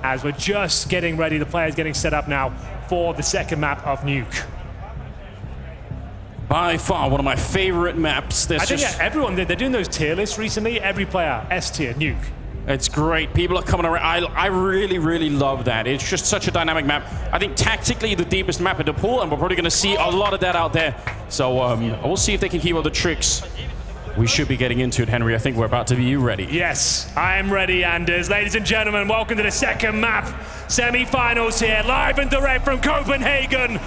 as we're just getting ready. The players getting set up now for the second map of Nuke. By far, one of my favorite maps. I think everyone, they're doing those tier lists recently. Every player, S tier, Nuke. It's great. People are coming around. I really, really love that. It's just such a dynamic map. I think tactically the deepest map in the pool, and we're probably going to see a lot of that out there. So we'll see if they can keep all the tricks. We should be getting into it, Henry. I think we're about to be ready. Yes, I am ready, Anders. Ladies and gentlemen, welcome to the second map. Semi-finals here, live and direct from Copenhagen.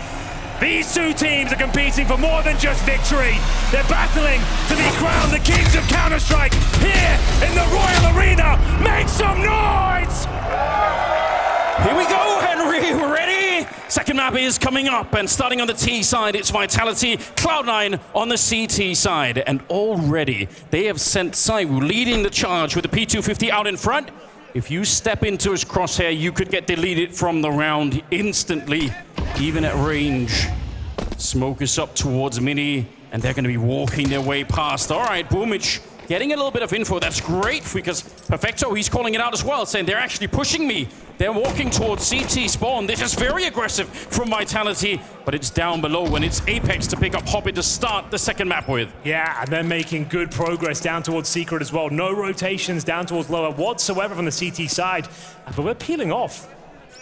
These two teams are competing for more than just victory. They're battling to be crowned the kings of Counter-Strike here in the Royal Arena. Make some noise! Here we go, Henry. We're ready. Second map is coming up, and starting on the T side, it's Vitality, Cloud9 on the CT side. And already, they have sent Saiwu leading the charge with the P250 out in front. If you step into his crosshair, you could get deleted from the round instantly, even at range. Smoke is up towards Mini, and they're going to be walking their way past. All right, Boomich getting a little bit of info. That's great, because Perfecto, he's calling it out as well, saying they're actually pushing me. They're walking towards CT spawn. This is very aggressive from Vitality, but it's down below when it's Apex to pick up Hobbit to start the second map with. Yeah, and they're making good progress down towards Secret as well. No rotations down towards lower whatsoever from the CT side, but we're peeling off.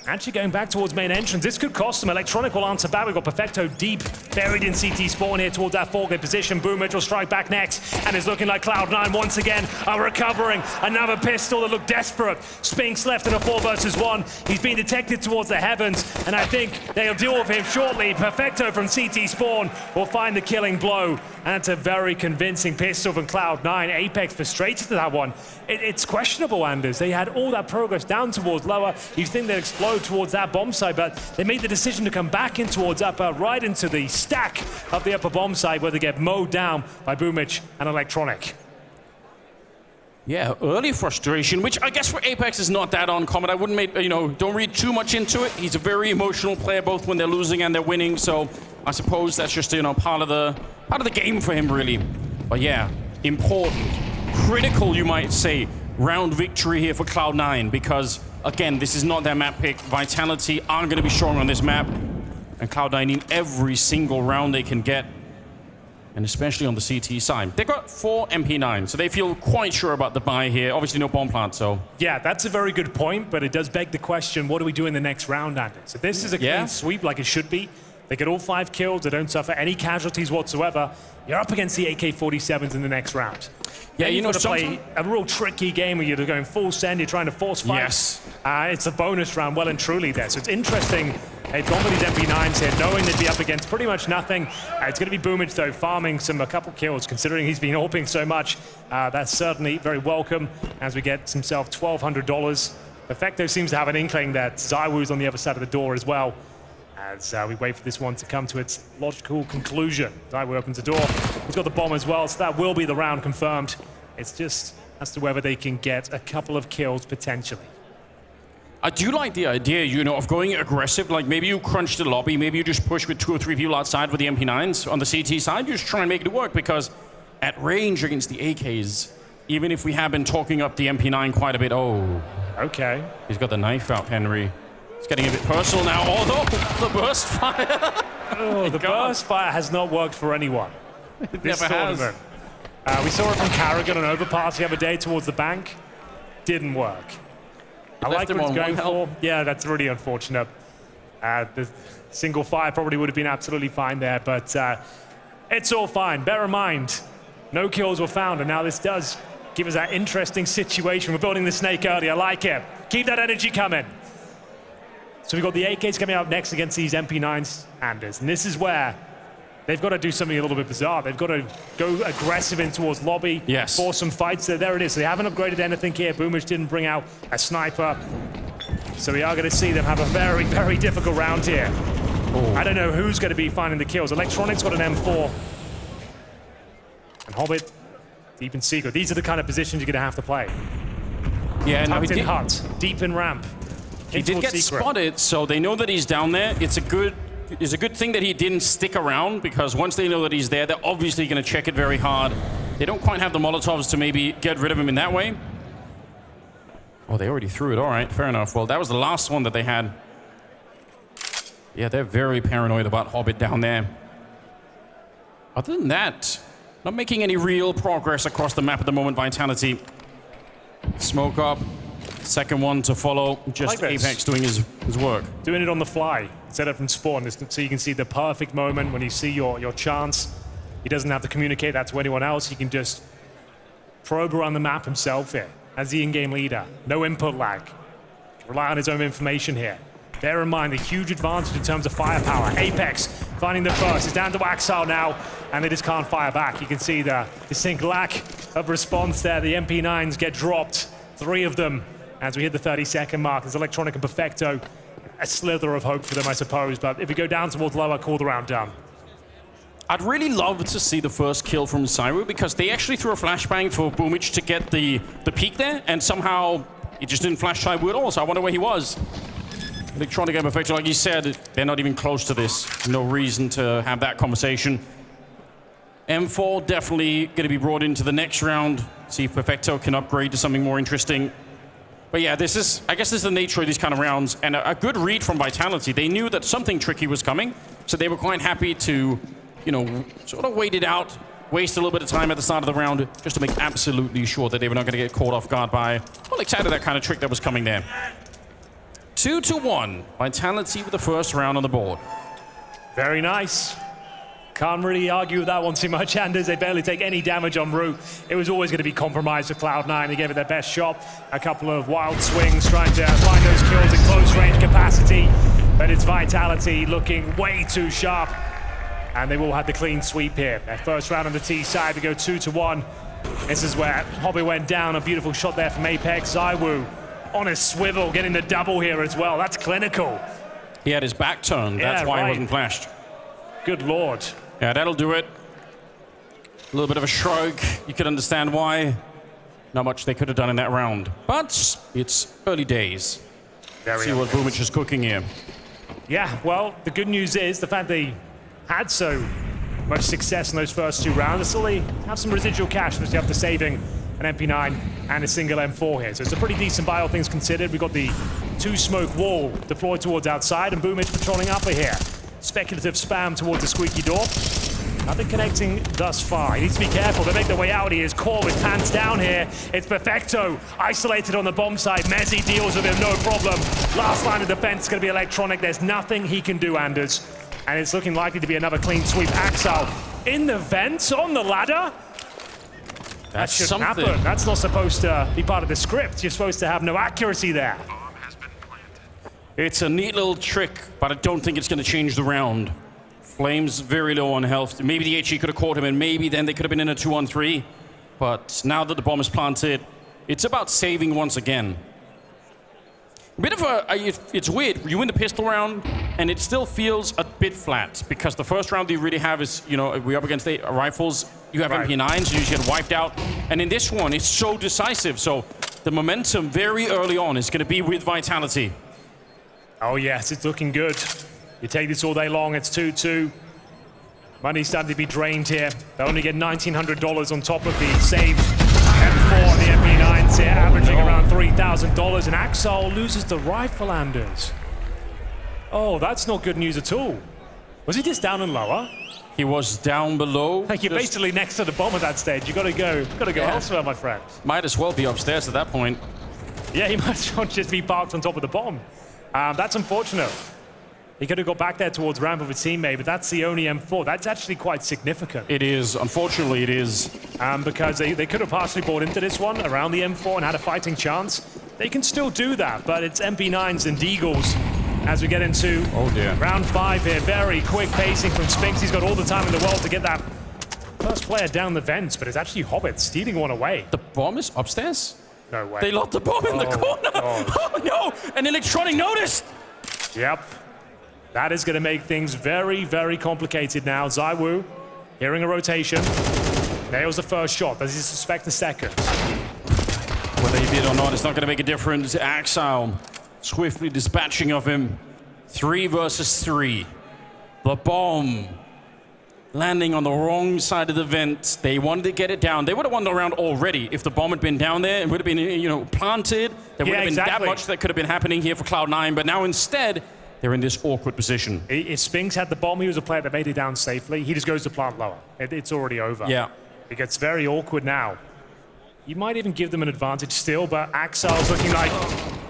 Actually going back towards main entrance. This could cost them. Electronic will answer back. We've got Perfecto deep, buried in CT spawn here towards that foregrade position. Boomich will strike back next, and it's looking like Cloud9 once again are recovering. Another pistol that looked desperate. Spinks left in a 4 versus 1. He's been detected towards the heavens, and I think they'll deal with him shortly. Perfecto from CT spawn will find the killing blow, and it's a very convincing pistol from Cloud9. Apex frustrated to that one. It's questionable, Anders. They had all that progress down towards lower. You think they'd explode towards that bomb site, but they made the decision to come back in towards upper, right into the stack of the upper bomb site, where they get mowed down by Boomich and Electronic. Yeah, early frustration, which I guess for Apex is not that uncommon. I wouldn't make, don't read too much into it. He's a very emotional player, both when they're losing and they're winning. So I suppose that's just, part of the game for him, really. But yeah, important, critical, you might say, round victory here for Cloud9, because again, this is not their map pick. Vitality aren't going to be strong on this map, and Cloud9 need every single round they can get, and especially on the CT side. They got 4 MP9, so they feel quite sure about the buy here. Obviously no bomb plant, so... Yeah, that's a very good point, but it does beg the question, what do we do in the next round, Andy? So this is a clean sweep like it should be. They get all 5 kills, they don't suffer any casualties whatsoever. You're up against the AK-47s in the next round. Yeah, you got to play a real tricky game where you're going full send, you're trying to force fights. Yes. It's a bonus round, well and truly there. So it's interesting. They've gone with these MP9s here, knowing they'd be up against pretty much nothing. It's going to be Boomich, though, farming a couple kills, considering he's been AWPing so much. That's certainly very welcome as we get himself $1,200. Perfecto seems to have an inkling that Zywoo's on the other side of the door as well, as we wait for this one to come to its logical conclusion. Zywoo opens the door. He's got the bomb as well, so that will be the round confirmed. It's just as to whether they can get a couple of kills potentially. I do like the idea, of going aggressive. Like maybe you crunch the lobby, maybe you just push with 2 or 3 people outside with the MP9s. On the CT side, you just try and make it work, because at range against the AKs, even if we have been talking up the MP9 quite a bit, okay. He's got the knife out, Henry. It's getting a bit personal now, although the burst fire. The burst fire has not worked for anyone. It never has. We saw it from Carrigan on Overpass the other day towards the bank. Didn't work. I like what it's going for. Yeah, that's really unfortunate. The single fire probably would have been absolutely fine there, but it's all fine. Bear in mind, no kills were found, and now this does give us that interesting situation. We're building the snake early. I like it. Keep that energy coming. So we've got the AKs coming out next against these MP9s, Anders, and this is where they've got to do something a little bit bizarre. They've got to go aggressive in towards lobby, force some fights. There it is. So they haven't upgraded anything here. Boomich didn't bring out a sniper. So we are going to see them have a very, very difficult round here. I don't know who's going to be finding the kills. Electronic's got an M4. And Hobbit, deep in secret. These are the kind of positions you're going to have to play. Yeah, tucked in hut, deep in ramp. He did get spotted, so they know that he's down there. It's a good thing that he didn't stick around, because once they know that he's there, they're obviously going to check it very hard. They don't quite have the Molotovs to maybe get rid of him in that way. Oh, they already threw it. All right, fair enough. Well, that was the last one that they had. Yeah, they're very paranoid about Hobbit down there. Other than that, not making any real progress across the map at the moment, Vitality. Smoke up. Second one to follow. Just like Apex doing his work. Doing it on the fly, set up from spawn, so you can see the perfect moment when you see your chance. He doesn't have to communicate that to anyone else. He can just probe around the map himself here as the in-game leader. No input lag. Rely on his own information here. Bear in mind the huge advantage in terms of firepower. Apex finding the first. It's down to Axel now, and they just can't fire back. You can see the distinct lack of response there. The MP9s get dropped. 3 of them as we hit the 30-second mark. There's Electronic and Perfecto. A slither of hope for them, I suppose. But if we go down towards lower, call the round done. I'd really love to see the first kill from Cyro because they actually threw a flashbang for Boomich to get the peak there, and somehow he just didn't flash Cyro at all, so I wonder where he was. Electronic and Perfecto, like you said, they're not even close to this. No reason to have that conversation. M4 definitely going to be brought into the next round. See if Perfecto can upgrade to something more interesting. But yeah, I guess this is the nature of these kind of rounds, and a good read from Vitality. They knew that something tricky was coming, so they were quite happy to, you know, sort of wait it out, waste a little bit of time at the start of the round, just to make absolutely sure that they were not going to get caught off guard by, well, exactly that kind of trick that was coming there. 2-1, Vitality with the first round on the board. Very nice. Can't really argue with that one too much, Anders. They barely take any damage en route. It was always going to be compromised for Cloud9. They gave it their best shot. A couple of wild swings trying to find those kills in close range capacity. But it's Vitality looking way too sharp. And they will have the clean sweep here. Their first round on the T side, we go 2-1. This is where Hobby went down. A beautiful shot there from Apex. Zywoo on a swivel, getting the double here as well. That's clinical. He had his back turned. That's why he wasn't flashed. Good lord. Yeah, that'll do it. A little bit of a shrug. You could understand why. Not much they could have done in that round. But it's early days. See what Boomich is cooking here. Yeah, well, the good news is the fact they had so much success in those first 2 rounds, still they have some residual cash, especially after saving an MP9 and a single M4 here. So it's a pretty decent buy, all things considered. We've got the 2-smoke wall deployed towards outside, and Boomich patrolling upper here. Speculative spam towards the squeaky door. Nothing connecting thus far. He needs to be careful. They make their way out. He is caught with pants down here. It's Perfecto, isolated on the bomb site. Mezzi deals with him, no problem. Last line of defense is going to be Electronic. There's nothing he can do, Anders. And it's looking likely to be another clean sweep. Axel in the vents on the ladder. That shouldn't happen. That's not supposed to be part of the script. You're supposed to have no accuracy there. It's a neat little trick, but I don't think it's going to change the round. Flames very low on health. Maybe the HE could have caught him, and maybe then they could have been in a 2-on-3. But now that the bomb is planted, it's about saving once again. A bit of it's weird. You win the pistol round, and it still feels a bit flat, because the first round you really have is, you know, we're up against the rifles. You have MP9s, you usually get wiped out. And in this one, it's so decisive. So the momentum very early on is going to be with Vitality. Oh, yes, it's looking good. You take this all day long, it's 2-2. Money's starting to be drained here. They only get $1,900 on top of the saved M4 and the MP9s here, averaging around $3,000. And Axel loses the rifle, Anders. Oh, that's not good news at all. Was he just down and lower? He was down below. Like you're basically next to the bomb at that stage. You gotta go elsewhere, my friend. Might as well be upstairs at that point. Yeah, he might as well just be parked on top of the bomb. That's unfortunate. He could have got back there towards ramp with a teammate, but that's the only M4. That's actually quite significant. It is. Unfortunately, it is. Because they could have partially bought into this one around the M4 and had a fighting chance. They can still do that, but it's MP9s and Deagles as we get into round 5 here. Very quick pacing from Spinks. He's got all the time in the world to get that first player down the vents, but it's actually Hobbit stealing one away. The bomb is upstairs? No way. They locked the bomb in the corner. Oh, no. And Electronic noticed. Yep. That is going to make things very, very complicated now. Zywoo, hearing a rotation, nails the first shot. Does he suspect the second? Whether he did or not, it's not going to make a difference. Axel swiftly dispatching of him. 3 versus 3. The bomb landing on the wrong side of the vent. They wanted to get it down. They would have won the round already if the bomb had been down there. It would have been, you know, planted. There would have been that much that could have been happening here for Cloud9. But now instead, they're in this awkward position. If Spinks had the bomb, he was a player that made it down safely. He just goes to plant lower. It's already over. Yeah. It gets very awkward now. You might even give them an advantage still, but Axel's looking like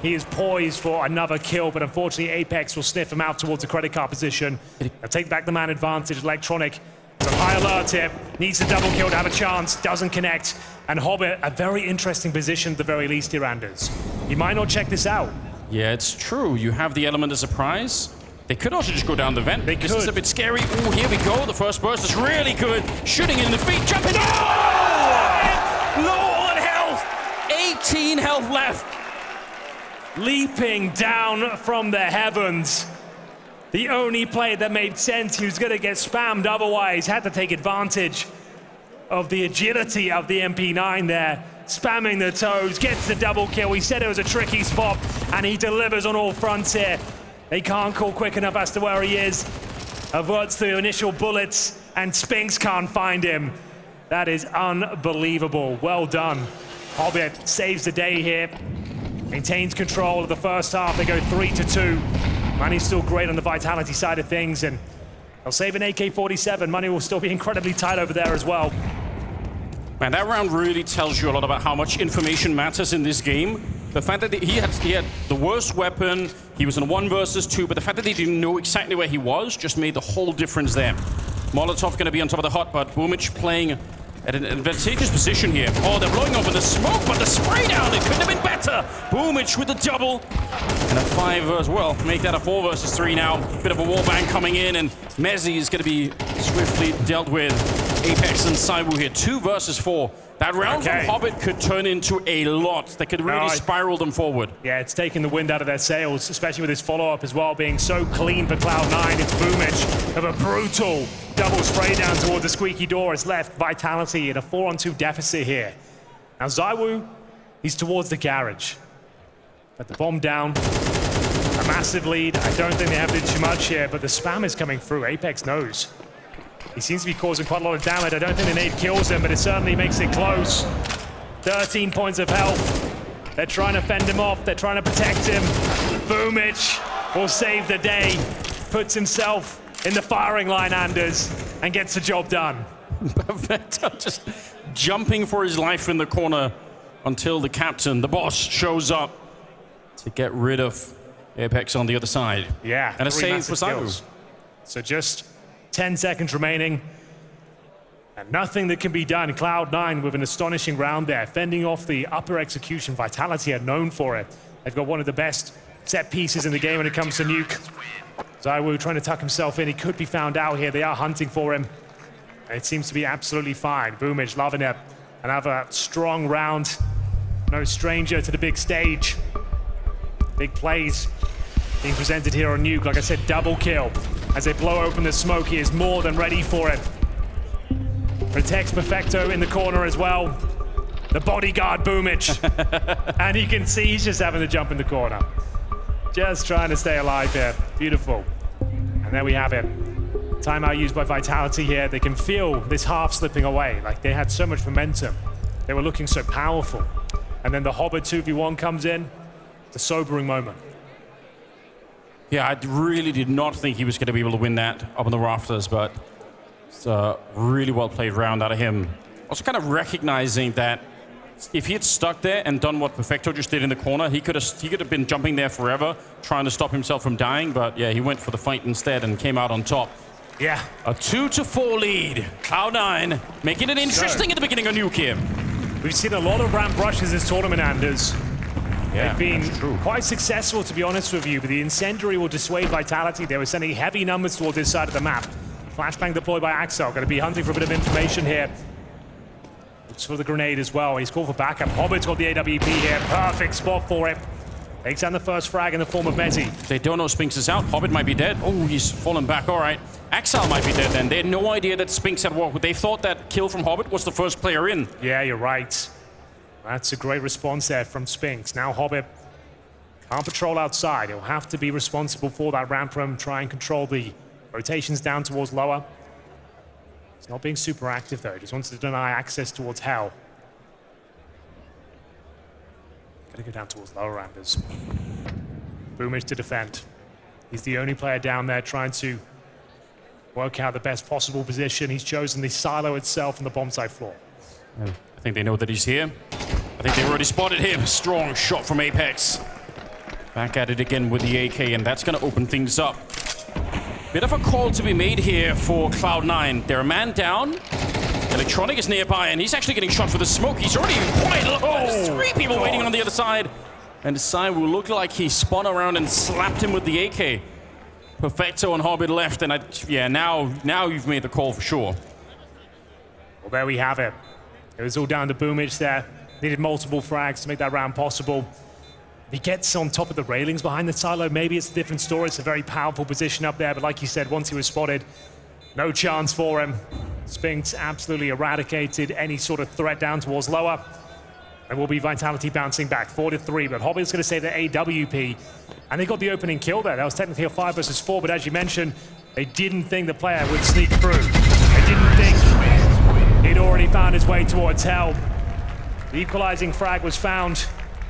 he is poised for another kill, but unfortunately Apex will sniff him out towards the credit card position. They'll take back the man advantage. Electronic is on high alert here. Needs a double kill to have a chance. Doesn't connect. And Hobbit, a very interesting position at the very least here, Anders. He might not check this out. Yeah, it's true. You have the element of surprise. They could also just go down the vent. This is a bit scary. Oh, here we go. The first burst is really good. Shooting in the feet, jumping. Oh! Low on health. 18 health left. Leaping down from the heavens. The only play that made sense. He was going to get spammed otherwise. Had to take advantage of the agility of the MP9 there. Spamming the toes, gets the double kill. He said it was a tricky spot, and he delivers on all fronts here. They can't call quick enough as to where he is. Averts the initial bullets, and Spinks can't find him. That is unbelievable. Well done. Hobbit saves the day here. Maintains control of the first half. They go 3-2. Money's still great on the vitality side of things, and they'll save an AK-47. Money will still be incredibly tight over there as well. Man, that round really tells you a lot about how much information matters in this game. The fact that he had the worst weapon, he was in 1 versus 2, but the fact that they didn't know exactly where he was just made the whole difference there. Molotov going to be on top of the hot, but Boomich playing at an advantageous position here. Oh, they're blowing over the smoke, but the spray down, it couldn't have been better. Boomich with the double. And a 5 versus, well, make that a 4 versus 3 now. Bit of a wallbang coming in, and Mezzi is going to be swiftly dealt with. Apex and Saibu here, 2 versus 4. That round from Hobbit could turn into a lot. That could really spiral them forward. Yeah, it's taking the wind out of their sails, especially with his follow-up as well, being so clean for Cloud9. It's Boomich of a brutal double spray down towards the squeaky door. It's left Vitality in a 4-on-2 deficit here. Now Zaiwu, he's towards the garage. But the bomb down, a massive lead. I don't think they have to do too much here, but the spam is coming through. Apex knows. He seems to be causing quite a lot of damage. I don't think the nade kills him, but it certainly makes it close. 13 points of health. They're trying to fend him off. They're trying to protect him. Boomich will save the day. Puts himself in the firing line, Anders, and gets the job done. Perfecto just jumping for his life in the corner until the captain, the boss, shows up to get rid of Apex on the other side. Yeah. And a save for Saibu. So just 10 seconds remaining, and nothing that can be done. Cloud9 with an astonishing round there, fending off the upper execution. Vitality are known for it. They've got one of the best set pieces in the game when it comes to Nuke. Zaiwu trying to tuck himself in. He could be found out here. They are hunting for him. And it seems to be absolutely fine. Boomich loving it. Another strong round. No stranger to the big stage. Big plays being presented here on Nuke. Like I said, double kill. As they blow open the smoke, he is more than ready for it. Protects Perfecto in the corner as well. The bodyguard Boomich. And you can see he's just having to jump in the corner. Just trying to stay alive here. Beautiful. And there we have it. Timeout used by Vitality here. They can feel this half slipping away. Like they had so much momentum. They were looking so powerful. And then the Hobbit 2v1 comes in. It's a sobering moment. Yeah, I really did not think he was going to be able to win that up on the rafters, but it's a really well played round out of him. Also kind of recognizing that if he had stuck there and done what Perfecto just did in the corner, he could have been jumping there forever, trying to stop himself from dying, but yeah, he went for the fight instead and came out on top. Yeah. A 2-4 lead. Cloud9 making it interesting at the beginning of Nuke here. We've seen a lot of ramp rushes this tournament, Anders. Yeah, they've been quite successful, to be honest with you, but the Incendiary will dissuade Vitality. They were sending heavy numbers towards this side of the map. Flashbang deployed by Axel, going to be hunting for a bit of information here. Looks for the grenade as well. He's called for backup. Hobbit's got the AWP here. Perfect spot for it. Takes down the first frag in the form of Mezzi. They don't know Spinks is out. Hobbit might be dead. Oh, he's fallen back. All right. Axel might be dead then. They had no idea that Spinks had walked. They thought that kill from Hobbit was the first player in. Yeah, you're right. That's a great response there from Spinks. Now Hobbit can't patrol outside. He'll have to be responsible for that ramp room, try and control the rotations down towards lower. He's not being super active, though. He just wants to deny access towards Hell. Gonna go down towards lower Anders. Boomich to defend. He's the only player down there trying to work out the best possible position. He's chosen the silo itself on the bomb site floor. I think they know that he's here. I think they've already spotted him. Strong shot from Apex. Back at it again with the AK, and that's going to open things up. Bit of a call to be made here for Cloud9. They're a man down. Electronic is nearby, and he's actually getting shot for the smoke. He's already quite low. There's 3 people waiting on the other side. And the side will look like he spun around and slapped him with the AK. Perfecto and Hobbit left, and now you've made the call for sure. Well, there we have it. It was all down to Boomich there. Needed multiple frags to make that round possible. If he gets on top of the railings behind the silo, maybe it's a different story. It's a very powerful position up there, but like you said, once he was spotted, no chance for him. Spinks absolutely eradicated any sort of threat down towards lower. And will be Vitality bouncing back, 4-3, but Hobbit's going to save the AWP. And they got the opening kill there. That was technically a 5 versus 4, but as you mentioned, they didn't think the player would sneak through. They didn't think he'd already found his way towards Hell. The equalizing frag was found.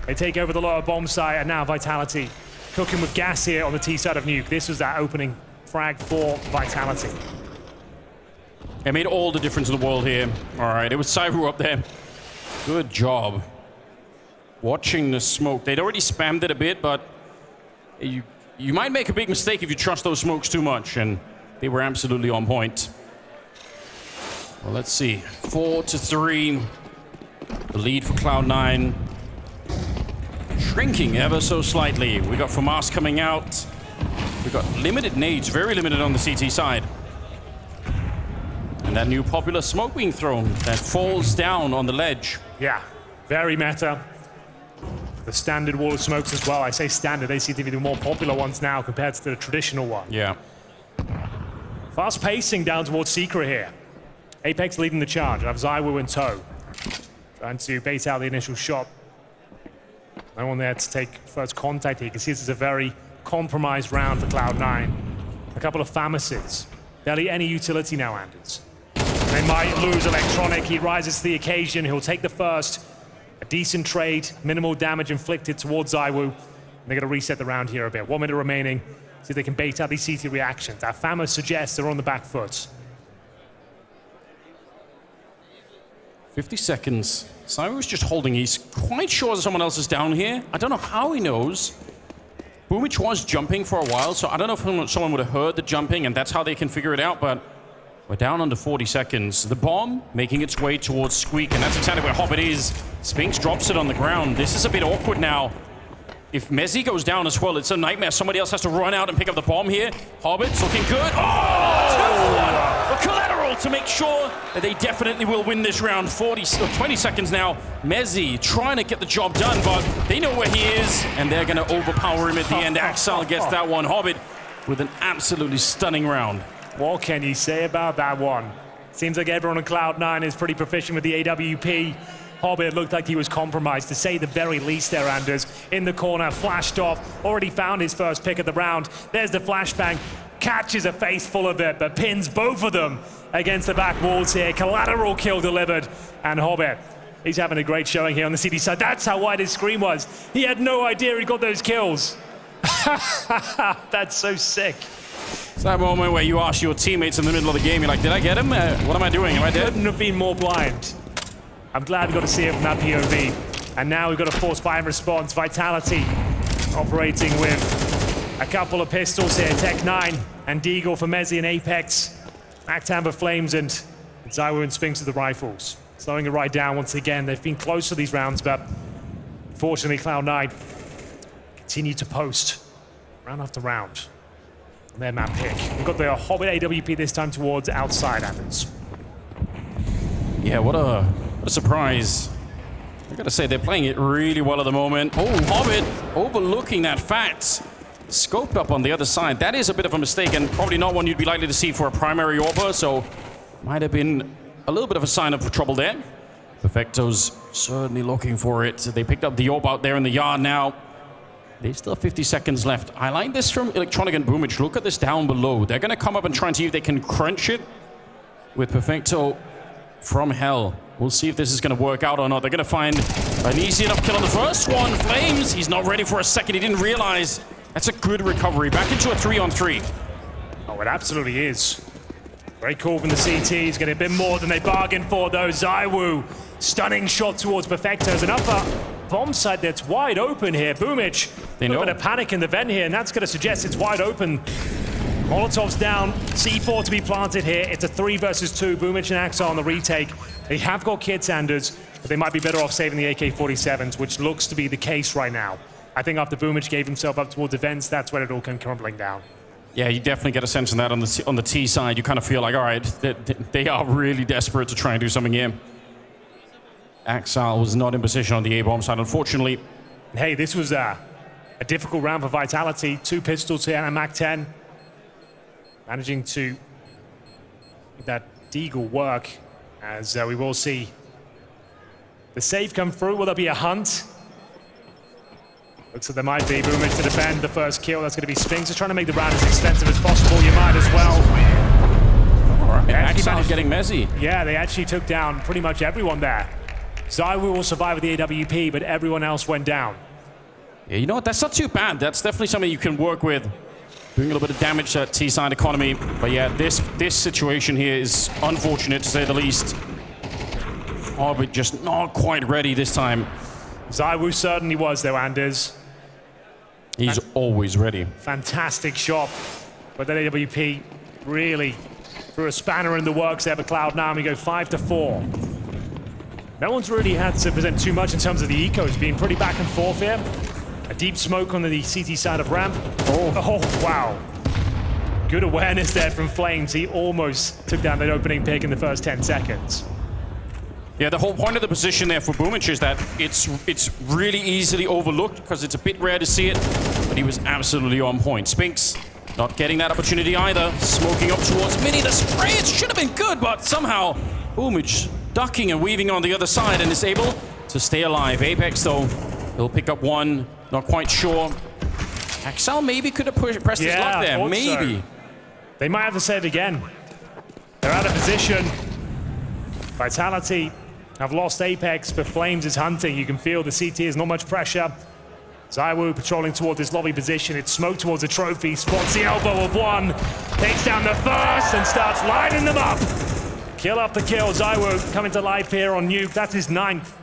They take over the lower bomb site, and now Vitality cooking with gas here on the T side of Nuke. This was that opening frag for Vitality. It made all the difference in the world here. All right, it was Cyber up there. Good job. Watching the smoke. They'd already spammed it a bit, but you might make a big mistake if you trust those smokes too much, and they were absolutely on point. Well, let's see. 4-3. The lead for Cloud9. Shrinking ever so slightly. We got FAMAS coming out. We got limited nades, very limited on the CT side. And that new popular smoke being thrown that falls down on the ledge. Yeah, very meta. The standard wall of smokes as well. I say standard, they seem to be the more popular ones now compared to the traditional one. Yeah. Fast pacing down towards Secret here. Apex leading the charge. I have Zywoo in tow. Trying to bait out the initial shot. No one there to take first contact here. You can see this is a very compromised round for Cloud9. A couple of FAMASes. Barely any utility now, Anders. They might lose Electronic. He rises to the occasion. He'll take the first. A decent trade, minimal damage inflicted towards Zywoo. And they're going to reset the round here a bit. 1 minute remaining. See if they can bait out these CT reactions. Our FAMAS suggests they're on the back foot. 50 seconds. Zywoo's just holding. He's quite sure that someone else is down here. I don't know how he knows. Boomich was jumping for a while, so I don't know if someone would have heard the jumping, and that's how they can figure it out, but we're down under 40 seconds. The bomb making its way towards Squeak, and that's exactly where Hobbit is. Spinks drops it on the ground. This is a bit awkward now. If Mezzi goes down as well, it's a nightmare. Somebody else has to run out and pick up the bomb here. Hobbit's looking good. Oh! 2-for-1. A collateral to make sure that they definitely will win this round. 20 seconds now. Mezzi trying to get the job done, but they know where he is, and they're going to overpower him at the end. Axel gets that one. Hobbit with an absolutely stunning round. What can you say about that one? Seems like everyone on Cloud9 is pretty proficient with the AWP. Hobbit looked like he was compromised, to say the very least there, Anders. In the corner, flashed off, already found his first pick of the round. There's the flashbang, catches a face full of it, but pins both of them against the back walls here. Collateral kill delivered, and Hobbit, he's having a great showing here on the CD side. That's how wide his screen was. He had no idea he got those kills. That's so sick. It's that moment where you ask your teammates in the middle of the game, you're like, did I get him? What am I doing? Am I dead? Couldn't have been more blind. I'm glad we got to see it from that POV. And now we've got a force fire response. Vitality operating with a couple of pistols here. Tech 9 and Deagle for Mezzi and Apex. Actamber Flames and Zywoo and Spinks with the rifles. Slowing it right down once again. They've been close to these rounds, but unfortunately Cloud9 continue to post round after round on their map pick. We've got the Hobbit AWP this time towards outside Athens. Yeah, what a surprise. I gotta say, they're playing it really well at the moment. Oh, Hobbit overlooking that fact. Scoped up on the other side. That is a bit of a mistake, and probably not one you'd be likely to see for a primary AWP, so might have been a little bit of a sign up for trouble there. Perfecto's certainly looking for it. They picked up the AWP out there in the yard now. They still have 50 seconds left. I like this from Electronic and Boomich. Look at this down below. They're gonna come up and try and see if they can crunch it with Perfecto from Hell. We'll see if this is going to work out or not. They're going to find an easy enough kill on the first one. Flames, he's not ready for a second. He didn't realize. That's a good recovery. Back into a 3-on-3. Oh, it absolutely is. Great call from the CTs. Getting a bit more than they bargained for, though. ZywOo, stunning shot towards Perfecto. There's an upper bomb site that's wide open here. Boomich, a little bit of panic in the vent here, and that's going to suggest it's wide open. Molotov's down, C4 to be planted here. It's a 3 versus 2. Boomich and Axel on the retake. They have got kits, Anders, but they might be better off saving the AK-47s, which looks to be the case right now. I think after Boomich gave himself up towards the vents, that's when it all came crumbling down. Yeah, you definitely get a sense of that on the T side. You kind of feel like, all right, they are really desperate to try and do something here. Axel was not in position on the A-bomb side, unfortunately. Hey, this was a difficult round for Vitality. 2 pistols here and a MAC-10. Managing to make that deagle work, as we will see the save come through. Will there be a hunt? Looks like there might be. Boomich to defend the first kill. That's going to be Spinks. Just trying to make the round as expensive as possible. You might as well. All right, Axel getting messy. Yeah, they actually took down pretty much everyone there. ZywOo will survive with the AWP, but everyone else went down. Yeah, you know what? That's not too bad. That's definitely something you can work with. Doing a little bit of damage to T-side economy. But yeah, this situation here is unfortunate, to say the least. Oh, but just not quite ready this time. ZywOo certainly was, though, Anders. He's always ready. Fantastic shot. But that AWP really threw a spanner in the works there for Cloud9. We go 5-4. No one's really had to present too much in terms of the ecos, being pretty back and forth here. A deep smoke on the CT side of ramp. Oh, wow. Good awareness there from Flames. He almost took down that opening pick in the first 10 seconds. Yeah, the whole point of the position there for Boomich is that it's really easily overlooked because it's a bit rare to see it, but he was absolutely on point. Spinks not getting that opportunity either. Smoking up towards Mini. The spray, it should have been good, but somehow Boomich ducking and weaving on the other side and is able to stay alive. Apex, though, he'll pick up one. Not quite sure. Axel maybe could have pressed his luck there. Maybe. So. They might have to say it again. They're out of position. Vitality have lost Apex, but Flames is hunting. You can feel the CT is not much pressure. ZywOo patrolling towards this lobby position. It's smoke towards the trophy. Spots the elbow of one. Takes down the first and starts lining them up. Kill after kill. ZywOo coming to life here on Nuke. That's his 9th.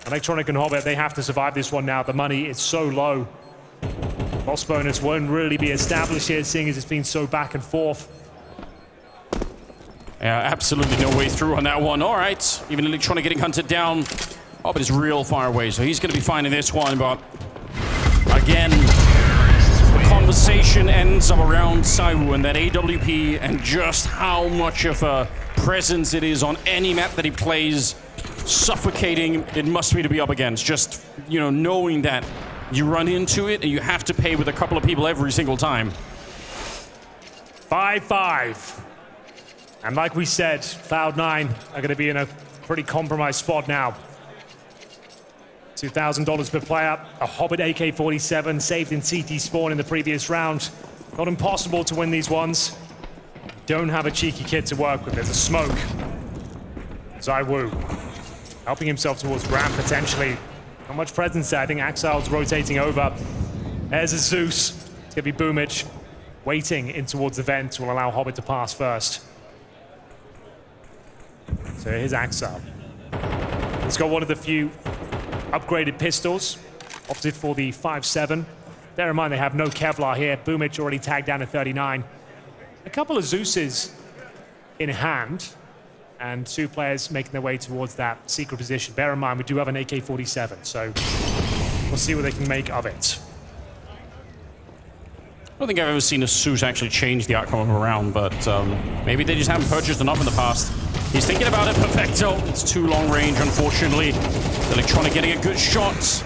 Electronic and Hobbit, they have to survive this one now. The money is so low. Loss bonus won't really be established here, seeing as it's been so back and forth. Yeah, absolutely no way through on that one. All right, even Electronic getting hunted down. Hobbit is real far away, so he's going to be fine in this one. But again, the conversation ends up around ZywOo and that AWP and just how much of a presence it is on any map that he plays. Suffocating it must be to be up against. Just, you know, knowing that you run into it and you have to pay with a couple of people every single time. 5-5. And like we said, Cloud9 are going to be in a pretty compromised spot now. $2,000 per player, a Hobbit AK-47 saved in CT spawn in the previous round. Not impossible to win these ones. Don't have a cheeky kid to work with. There's a smoke. ZywOo helping himself towards ramp potentially. Not much presence there. I think Axel's rotating over. There's a Zeus. It's going to be Boomich waiting in towards the vent will allow Hobbit to pass first. So here's Axel. He's got one of the few upgraded pistols. Opted for the 5.7. Bear in mind they have no Kevlar here. Boomich already tagged down at 39. A couple of Zeuses in hand. And 2 players making their way towards that secret position. Bear in mind, we do have an AK-47, so we'll see what they can make of it. I don't think I've ever seen a Zeus actually change the outcome of a round, but maybe they just haven't purchased enough in the past. He's thinking about it. Perfecto. It's too long range, unfortunately. Electronic getting a good shot.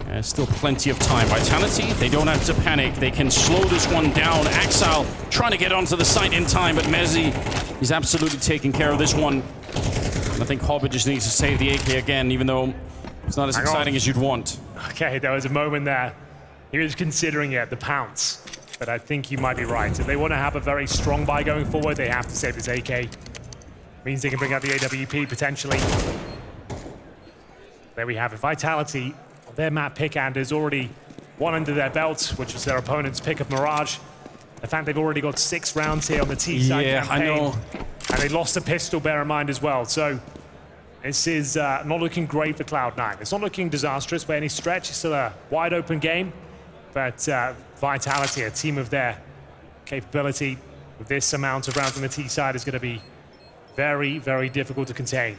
There's still plenty of time. Vitality, they don't have to panic. They can slow this one down. Axel trying to get onto the site in time, but Mezzi, he's absolutely taking care of this one. And I think Hobbit just needs to save the AK again, even though it's not as exciting as you'd want. Okay, there was a moment there. He was considering it, the pounce. But I think you might be right. If they want to have a very strong buy going forward, they have to save this AK. Means they can bring out the AWP potentially. There we have it. Vitality, their map pick and is already one under their belt, which was their opponent's pick of Mirage. In fact, they've already got 6 rounds here on the T-side campaign. I know. And they lost a pistol, bear in mind, as well. So this is not looking great for Cloud9. It's not looking disastrous by any stretch. It's still a wide open game. But Vitality, a team of their capability with this amount of rounds on the T-side is going to be very, very difficult to contain.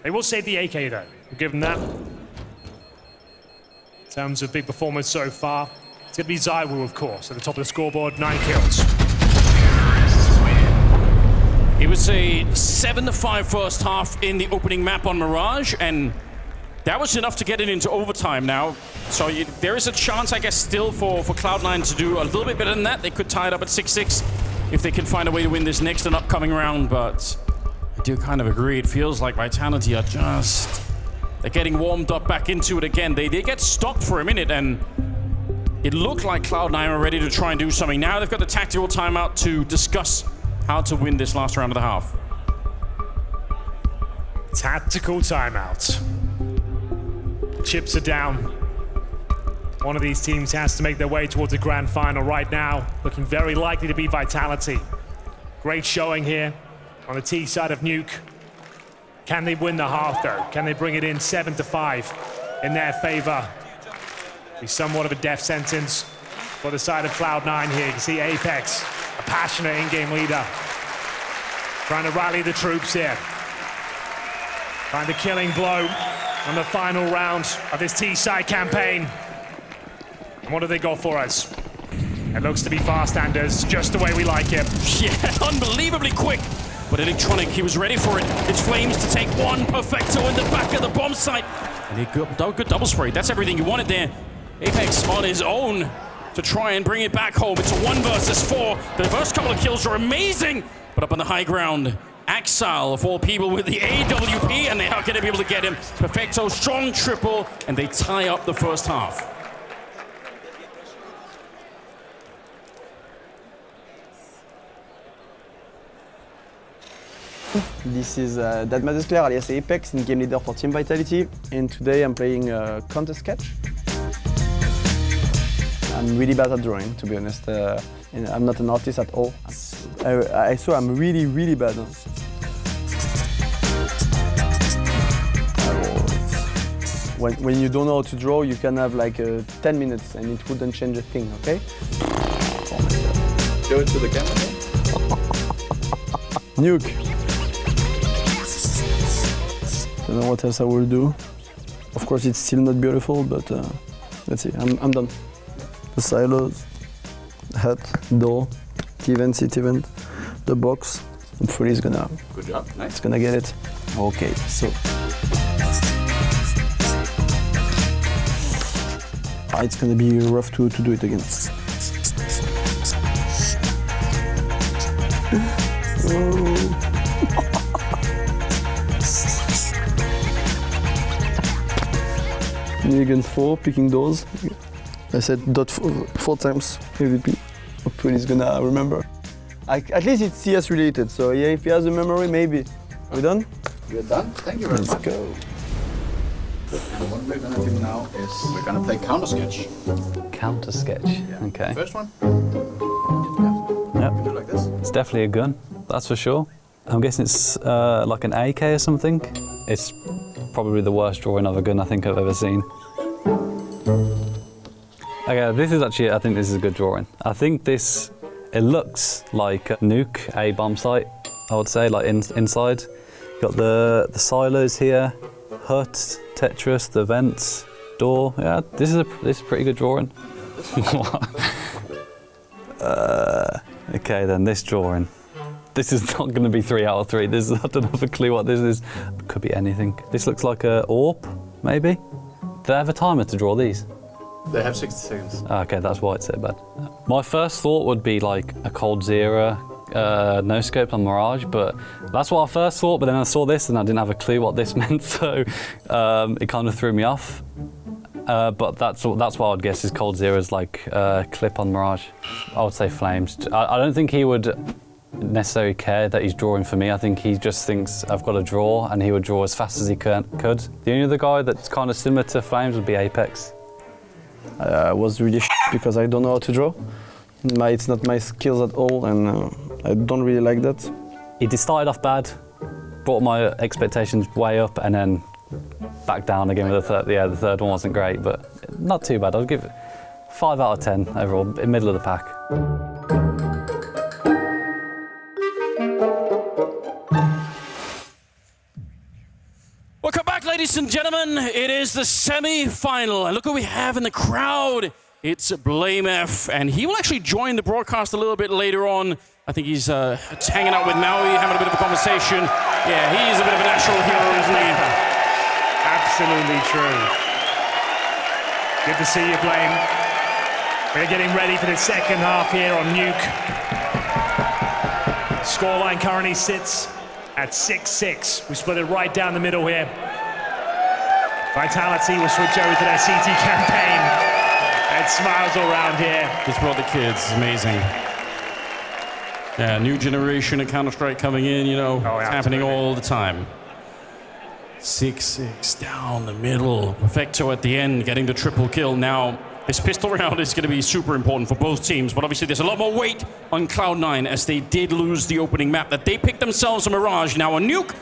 They will save the AK, though. We'll give them that. In terms of big performance so far, it's going to be Zywoo, of course, at the top of the scoreboard, 9 kills. It was a 7-5 first half in the opening map on Mirage, and that was enough to get it into overtime now. So there is a chance, I guess, still for Cloud9 to do a little bit better than that. They could tie it up at 6-6 if they can find a way to win this next and upcoming round, but I do kind of agree. It feels like Vitality are they're getting warmed up back into it again. They get stopped for a minute, and it looked like Cloud9 were ready to try and do something. Now they've got the tactical timeout to discuss how to win this last round of the half. Tactical timeout. Chips are down. One of these teams has to make their way towards the grand final right now. Looking very likely to be Vitality. Great showing here on the T side of Nuke. Can they win the half, though? Can they bring it in 7-5 in their favor? Be somewhat of a death sentence for the side of Cloud9 here. You can see Apex, a passionate in-game leader, trying to rally the troops here. Find the killing blow on the final round of this T-side campaign. And what do they got for us? It looks to be fast, Anders, just the way we like it. Yeah, unbelievably quick. But Electronic, he was ready for it. It's Flames to take one. Perfecto in the back of the bomb site. And he good double spray. That's everything you wanted there. Apex on his own to try and bring it back home. It's a 1 versus 4. The first couple of kills are amazing. But up on the high ground, Axile of all people with the AWP, and they are going to be able to get him. Perfecto, strong triple, and they tie up the first half. This is That Matters Claire, alias Apex, in game leader for Team Vitality, and today I'm playing Counter Sketch. I'm really bad at drawing, to be honest. And I'm not an artist at all. I saw I'm really, really bad. When you don't know how to draw, you can have like 10 minutes and it wouldn't change a thing, okay? Oh my God. Show it to the camera. Nuke. Don't know what else I will do. Of course, it's still not beautiful, but let's see. I'm done. The silos, hut, door, T-vent, C-vent, the box. Hopefully, it's gonna. Good job. Nice. It's gonna get it. Okay, so. It's gonna be rough to do it again. Me against 4, picking doors. I said dot 4 times MVP. Hopefully he's gonna remember. At least it's CS related, so yeah, if he has a memory, maybe. We done? You're done? Thank you very much. Let's go. And what we're gonna do now is we're gonna play Counter Sketch. Counter Sketch, okay. First one. Yeah. You do like this. It's definitely a gun, that's for sure. I'm guessing it's like an AK or something. It's probably the worst drawing of a gun I think I've ever seen. Okay, this is actually, I think this is a good drawing. I think this, it looks like a Nuke, a bomb site, I would say, like inside. Got the silos here, hut, Tetris, the vents, door. Yeah, this is a pretty good drawing. Okay, then this drawing. This is not going to be 3 out of 3. This is, I don't have a clue what this is. Could be anything. This looks like a AWP, maybe. Do they have a timer to draw these? They have 60 seconds. Okay, that's why it's so bad. My first thought would be like a Cold Zero, no scope on Mirage, but that's what I first thought. But then I saw this and I didn't have a clue what this meant, so it kind of threw me off. But that's what I'd guess is Cold Zero's like clip on Mirage. I would say Flames. I don't think he would necessarily care that he's drawing for me. I think he just thinks I've got to draw, and he would draw as fast as he could. The only other guy that's kind of similar to Flames would be Apex. I was really because I don't know how to draw. It's not my skills at all, and I don't really like that. He started off bad, brought my expectations way up, and then back down again with the third. Yeah, the third one wasn't great, but not too bad. I'll give it 5 out of 10 overall, middle of the pack. Welcome back, ladies and gentlemen. It is the semi-final, and look what we have in the crowd. It's Blame F, and he will actually join the broadcast a little bit later on. I think he's hanging out with Maui, having a bit of a conversation. Yeah, he's a bit of a national hero, isn't he? Absolutely true. Good to see you, Blame. We're getting ready for the second half here on Nuke. Scoreline currently sits at 6-6. We split it right down the middle here. Vitality will switch over to their CT campaign. And smiles all around here. Just brought the kids, it's amazing. Yeah, new generation of Counter-Strike coming in, you know, it's happening all the time. 6-6 down the middle. Perfecto at the end, getting the triple kill. Now, this pistol round is going to be super important for both teams, but obviously there's a lot more weight on Cloud9 as they did lose the opening map that they picked themselves a Mirage. Now on Nuke,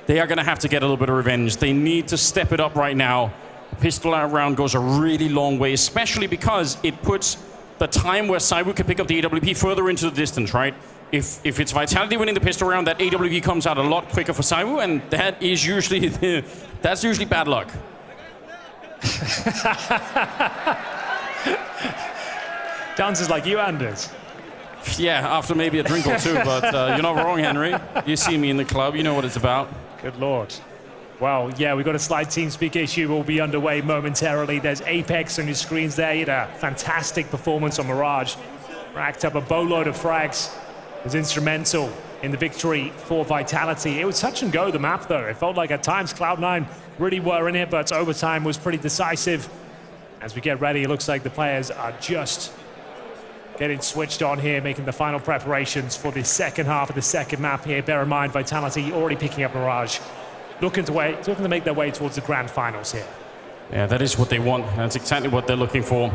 they are going to have to get a little bit of revenge. They need to step it up right now. The pistol round goes a really long way, especially because it puts the time where Saiwu can pick up the AWP further into the distance, right? If it's Vitality winning the pistol round, that AWP comes out a lot quicker for Saiwu, and that is usually that's usually bad luck. Dances like you, Anders. Yeah, after maybe a drink or two, but you're not wrong, Henry. You see me in the club, you know what it's about. Good Lord. Well, yeah, we've got a slight TeamSpeak issue. We'll be underway momentarily. There's Apex on your screens there. He had a fantastic performance on Mirage. Racked up a boatload of frags. Was instrumental in the victory for Vitality. It was touch and go, the map, though. It felt like at times Cloud9 really were in it, but overtime was pretty decisive. As we get ready, it looks like the players are just getting switched on here, making the final preparations for the second half of the second map here. Bear in mind, Vitality already picking up Mirage. Looking to make their way towards the grand finals here. Yeah, that is what they want. That's exactly what they're looking for.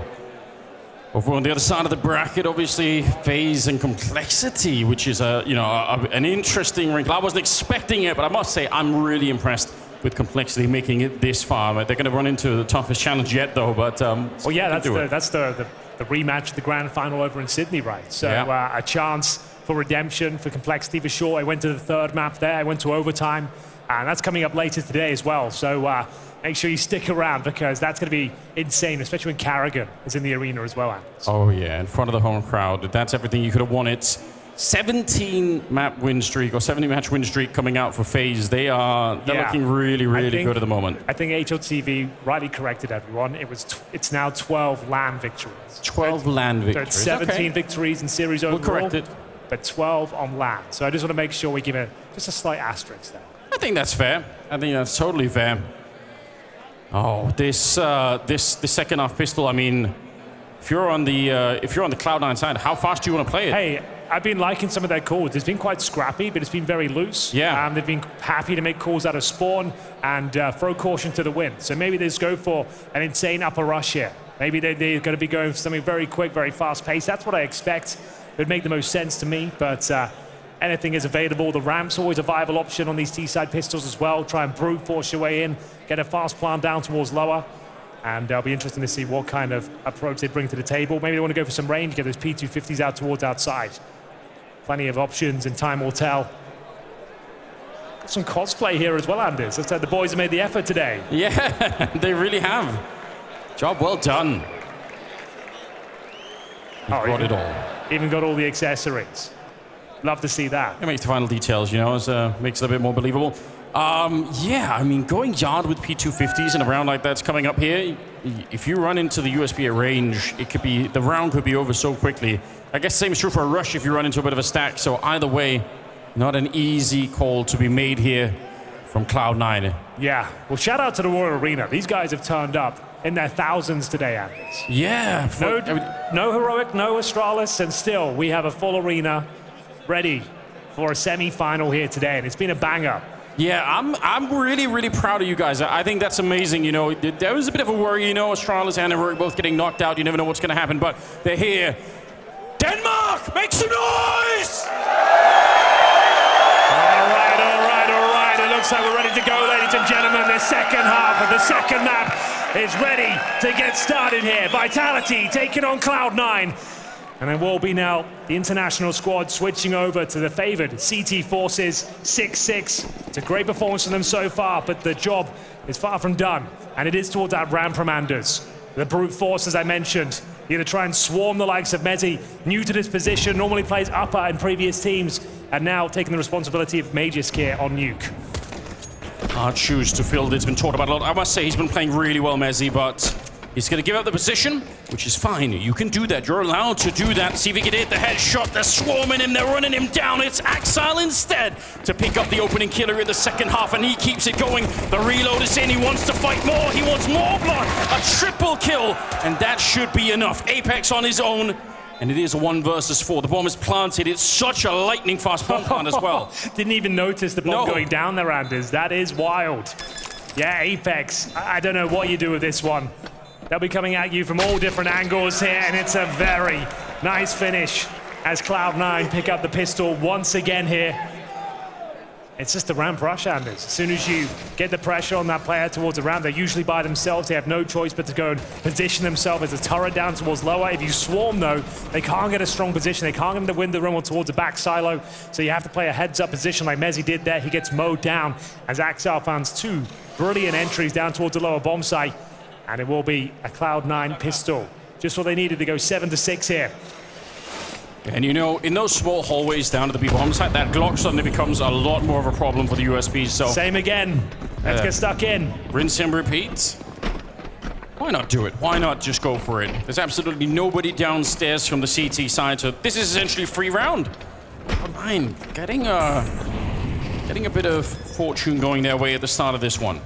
Over on the other side of the bracket, obviously, FaZe and Complexity, which is an interesting rank. I wasn't expecting it, but I must say I'm really impressed with Complexity making it this far. They're going to run into the toughest challenge yet, though. But well, yeah, that's the rematch of the grand final over in Sydney, right? So yeah. A chance for redemption for Complexity for sure. I went to the third map there. I went to overtime. And that's coming up later today as well. So make sure you stick around because that's going to be insane, especially when Carrigan is in the arena as well, Anders. Oh, yeah, in front of the home crowd. That's everything you could have wanted. 17-map win streak or 70-match win streak coming out for FaZe. They're looking really, really good at the moment. I think HLTV rightly corrected everyone. It's now 12 LAN victories. 12 LAN victories. So it's 17 victories in series overall. We'll correct it. But 12 on LAN. So I just want to make sure we give just a slight asterisk there. I think that's fair. I think that's totally fair. Oh, this second half pistol. I mean, if you're on the Cloud9 side, how fast do you want to play it? Hey, I've been liking some of their calls. It's been quite scrappy, but it's been very loose. Yeah. They've been happy to make calls out of spawn and throw caution to the wind. So maybe they just go for an insane upper rush here. Maybe they're going to be going for something very quick, very fast paced. That's what I expect. It would make the most sense to me, but. Anything is available. The ramp's always a viable option on these T-side pistols as well. Try and brute force your way in, get a fast plant down towards lower. And it'll be interesting to see what kind of approach they bring to the table. Maybe they want to go for some range, get those P250s out towards outside. Plenty of options and time will tell. Got some cosplay here as well, Anders. Looks like the boys have made the effort today. Yeah, they really have. Job well done. Got it all. Even got all the accessories. Love to see that. It makes the final details, makes it a bit more believable. Yeah, I mean, going yard with P250s in a round like that's coming up here, if you run into the USB at range, the round could be over so quickly. I guess the same is true for a rush if you run into a bit of a stack. So either way, not an easy call to be made here from Cloud9. Yeah, well, shout out to the Royal Arena. These guys have turned up in their thousands today, Anders. Yeah. No Heroic, no Astralis, and still we have a full arena ready for a semi-final here today, and it's been a banger. Yeah, I'm really, really proud of you guys. I think that's amazing. You know, there was a bit of a worry, you know, Astralis and Eric both getting knocked out. You never know what's going to happen, but they're here. Denmark, make some noise! All right. It looks like we're ready to go, ladies and gentlemen. The second half of the second map is ready to get started here. Vitality taking on Cloud9. And it will be now the international squad switching over to the favored CT Forces 6-6. It's a great performance from them so far, but the job is far from done. And it is towards that ramp from Anders. The brute force, as I mentioned, here to try and swarm the likes of Mezzi, new to this position, normally plays upper in previous teams, and now taking the responsibility of Magisk here on Nuke. Hard shoes to fill. It's been talked about a lot. I must say he's been playing really well, Mezzi, but he's going to give up the position, which is fine. You can do that. You're allowed to do that. See if he can hit the headshot. They're swarming him. They're running him down. It's Axile instead to pick up the opening killer in the second half, and he keeps it going. The reload is in. He wants to fight more. He wants more blood. A triple kill, and that should be enough. Apex on his own, and it is a 1 versus 4. The bomb is planted. It's such a lightning fast bomb plant as well. Didn't even notice the bomb going down there, Anders. That is wild. Yeah, Apex. I don't know what you do with this one. They'll be coming at you from all different angles here, and it's a very nice finish as Cloud9 pick up the pistol once again here. It's just a ramp rush, Anders. As soon as you get the pressure on that player towards the ramp, they're usually by themselves. They have no choice but to go and position themselves as a turret down towards lower. If you swarm, though, they can't get a strong position. They can't get into the window room or towards the back silo. So you have to play a heads-up position like Mezzi did there. He gets mowed down as Axel finds 2 brilliant entries down towards the lower bomb site. And it will be a Cloud9 pistol. Just what they needed to go 7-6 here. And you know, in those small hallways down to the B bomb site, that Glock suddenly becomes a lot more of a problem for the USPs. So same again. Let's get stuck in. Rinse and repeat. Why not do it? Why not just go for it? There's absolutely nobody downstairs from the CT side, so this is essentially a free round. Cloud9 getting a bit of fortune going their way at the start of this one.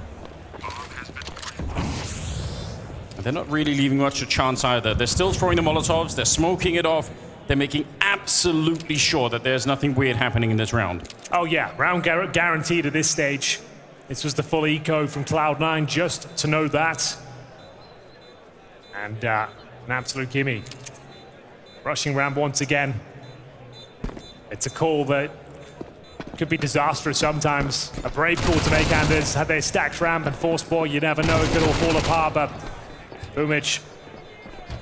They're not really leaving much to chance either. They're still throwing the Molotovs. They're smoking it off. They're making absolutely sure that there's nothing weird happening in this round. Oh yeah, round guaranteed at this stage. This was the full eco from Cloud9, just to know that. And an absolute gimme. Rushing ramp once again. It's a call that could be disastrous sometimes. A brave call to make, Anders. Had they stacked ramp and force ball, you never know, it could all fall apart, but Boomich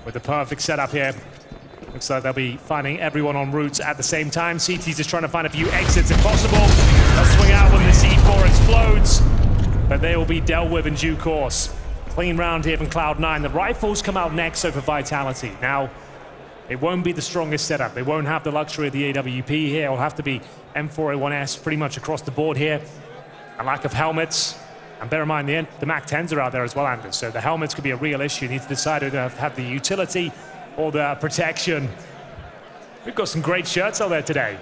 with the perfect setup here. Looks like they'll be finding everyone on routes at the same time. CT's just trying to find a few exits if possible. They'll swing out when the C4 explodes, but they will be dealt with in due course. Clean round here from Cloud9. The rifles come out next over Vitality. Now, it won't be the strongest setup. They won't have the luxury of the AWP here. It'll have to be M4A1S pretty much across the board here. A lack of helmets. And bear in mind, the MAC-10s are out there as well, Anders. So the helmets could be a real issue. You need to decide whether to have the utility or the protection. We've got some great shirts out there today.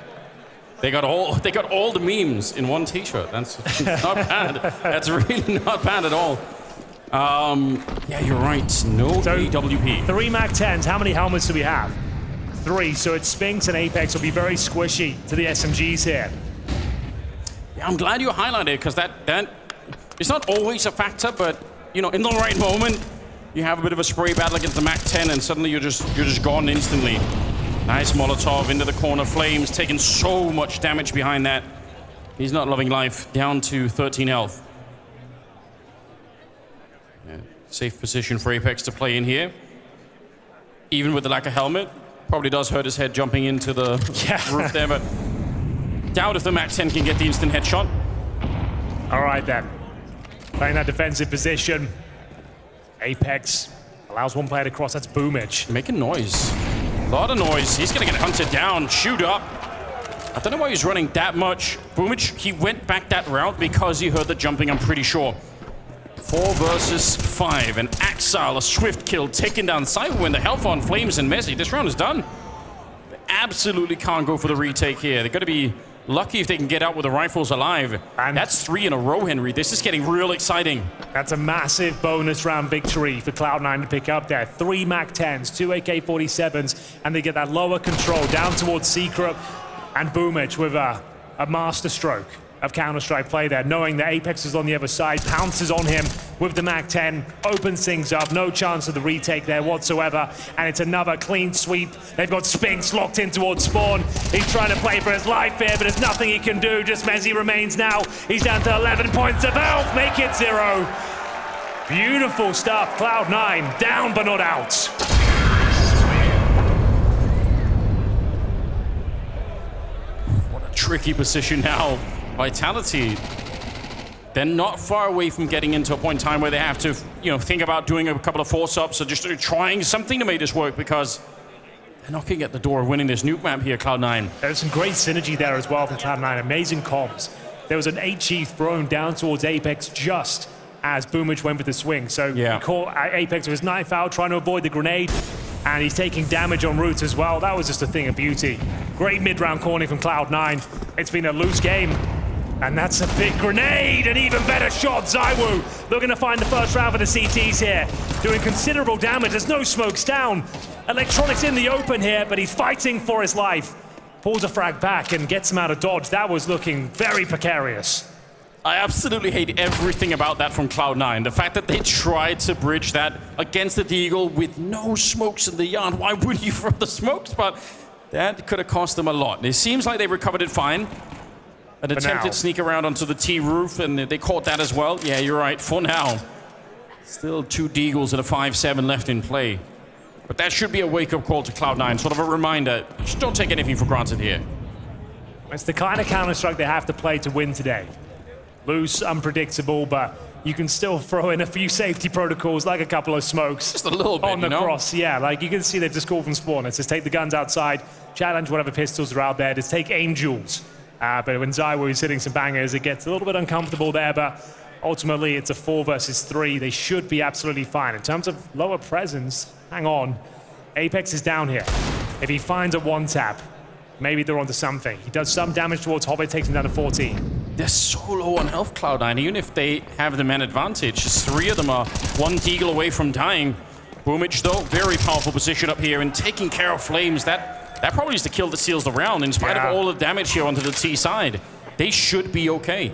They got all the memes in one T-shirt. That's not bad. That's really not bad at all. Yeah, you're right. No AWP. 3 MAC-10s. How many helmets do we have? 3. So it's Spinks and Apex will be very squishy to the SMGs here. Yeah, I'm glad you highlighted it because that it's not always a factor, but you know, in the right moment, you have a bit of a spray battle against the MAC-10, and suddenly you're just gone instantly. Nice Molotov into the corner. Flames taking so much damage behind that. He's not loving life. Down to 13 health. Yeah, safe position for Apex to play in here. Even with the lack of helmet, probably does hurt his head jumping into the roof there, but doubt if the MAC-10 can get the instant headshot. All right then. Playing that defensive position. Apex allows one player to cross. That's Boomich. Making noise. A lot of noise. He's going to get hunted down. Shoot up. I don't know why he's running that much. Boomich, he went back that route because he heard the jumping, I'm pretty sure. 4 versus 5. And Axile, a swift kill, taking down Cyber when the health on Flames and Mezzi. This round is done. They absolutely can't go for the retake here. They're going to be lucky if they can get out with the rifles alive. And that's 3 in a row, Henry. This is getting real exciting. That's a massive bonus round victory for Cloud9 to pick up there. 3 MAC-10s, 2 AK-47s, and they get that lower control down towards Secret. And Boomich with a a master stroke of Counter-Strike play there, knowing that Apex is on the other side, pounces on him with the MAC-10, opens things up, no chance of the retake there whatsoever, and it's another clean sweep. They've got Spinks locked in towards Spawn. He's trying to play for his life here, but there's nothing he can do. Just Mezzi remains now. He's down to 11 points of health, make it 0. Beautiful stuff, Cloud9, down but not out. What a tricky position now. Vitality, they're not far away from getting into a point in time where they have to, think about doing a couple of force-ups or just trying something to make this work, because they're knocking at the door of winning this nuke map here, Cloud9. There's some great synergy there as well from Cloud9, amazing comms. There was an HE thrown down towards Apex just as Boomage went with the swing. So he caught Apex with his knife out, trying to avoid the grenade, and he's taking damage en route as well. That was just a thing of beauty. Great mid-round cornering from Cloud9. It's been a loose game. And that's a big grenade, an even better shot. ZywOo looking to find the first round for the CTs here. Doing considerable damage, there's no smokes down. Electronics in the open here, but he's fighting for his life. Pulls a frag back and gets him out of dodge. That was looking very precarious. I absolutely hate everything about that from Cloud9. The fact that they tried to bridge that against the Deagle with no smokes in the yard. Why would you throw the smokes? But that could have cost them a lot. It seems like they recovered it fine. An attempted sneak around onto the T roof, and they caught that as well. Yeah, you're right, for now. Still 2 Deagles and a 5-7 left in play. But that should be a wake-up call to Cloud9, sort of a reminder. Just don't take anything for granted here. It's the kind of Counter-Strike they have to play to win today. Loose, unpredictable, but you can still throw in a few safety protocols, like a couple of smokes. Just a little bit, on the cross, yeah. Like you can see they've just called from spawn. It's just take the guns outside, challenge whatever pistols are out there, just take Angels. But when ZywOo is hitting some bangers, it gets a little bit uncomfortable there, but ultimately it's a 4 versus 3. They should be absolutely fine. In terms of lower presence, hang on. Apex is down here. If he finds a 1-tap, maybe they're onto something. He does some damage towards Hobbit, takes him down to 14. They're so low on health, Cloud9. Even if they have the man advantage, 3 of them are 1 Deagle away from dying. Boomage, though, very powerful position up here and taking care of Flames. That probably is the kill that seals the round, in spite of all the damage here onto the T side. They should be okay.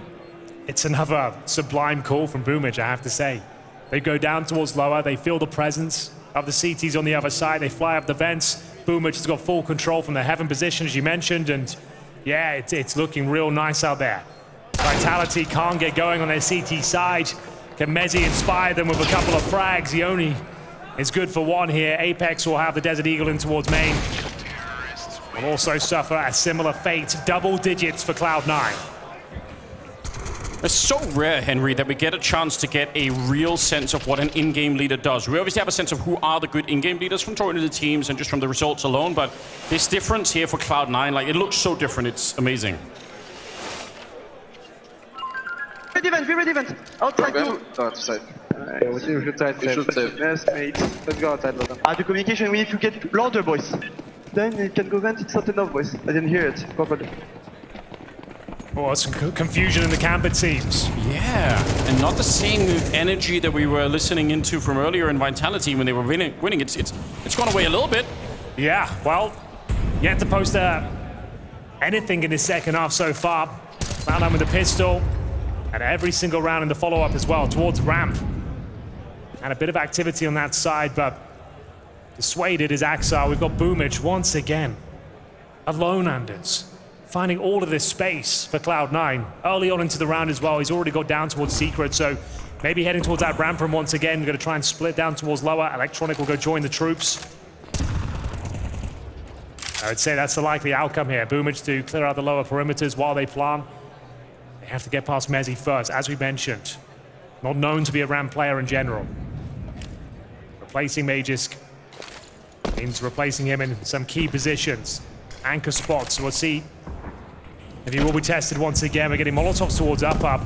It's another sublime call from Boomage, I have to say. They go down towards lower, they feel the presence of the CTs on the other side, they fly up the vents. Boomage has got full control from the heaven position, as you mentioned, and yeah, it's looking real nice out there. Vitality can't get going on their CT side. Can Mezzi inspire them with a couple of frags? He only is good for 1 here. Apex will have the Desert Eagle in towards main. Will also suffer a similar fate, double digits for Cloud9. It's so rare, Henry, that we get a chance to get a real sense of what an in-game leader does. We obviously have a sense of who are the good in-game leaders from talking to the teams and just from the results alone, but this difference here for Cloud9, like, it looks so different, it's amazing. Be ready, event. Outside, go. Outside. We should try to save. Yes, mate. Let's go outside, the communication, we need to get louder, boys. Then it can go vent, it's not enough, boys. I didn't hear it properly. Oh, some confusion in the camp, it seems. Yeah, and not the same energy that we were listening into from earlier in Vitality when they were winning. It's gone away a little bit. Yeah, well, yet to post anything in this second half so far. Cloud9 with the pistol, and every single round in the follow-up as well, towards ramp. And a bit of activity on that side, but dissuaded is Axar. We've got Boomage once again. Alone, Anders. Finding all of this space for Cloud9. Early on into the round as well, he's already got down towards Secret, so maybe heading towards that ramp room once again. We're going to try and split down towards lower. Electronic will go join the troops. I would say that's the likely outcome here. Boomage to clear out the lower perimeters while they plan. They have to get past Mezzi first, as we mentioned. Not known to be a ramp player in general. Replacing Magisk means replacing him in some key positions. Anchor spots, we'll see if he will be tested once again. We're getting Molotovs towards up.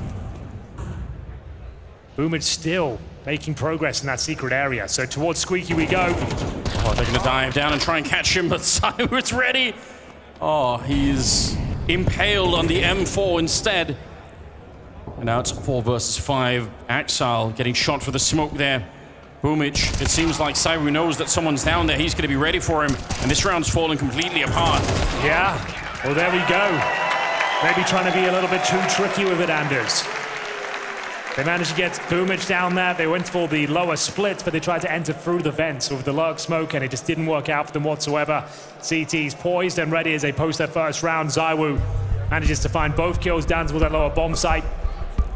Boomage still making progress in that secret area. So towards Squeaky we go. Oh, they're going to dive down and try and catch him, but ZywOo's ready. Oh, he's impaled on the M4 instead. And now it's 4 versus 5. Axal getting shot for the smoke there. Boomage, it seems like ZywOo knows that someone's down there. He's going to be ready for him. And this round's fallen completely apart. Yeah, well, there we go. Maybe trying to be a little bit too tricky with it, Anders. They managed to get Boomage down there. They went for the lower split, but they tried to enter through the vents with the lurk smoke, and it just didn't work out for them whatsoever. CT's poised and ready as they post their first round. ZywOo manages to find both kills down towards that lower bomb site.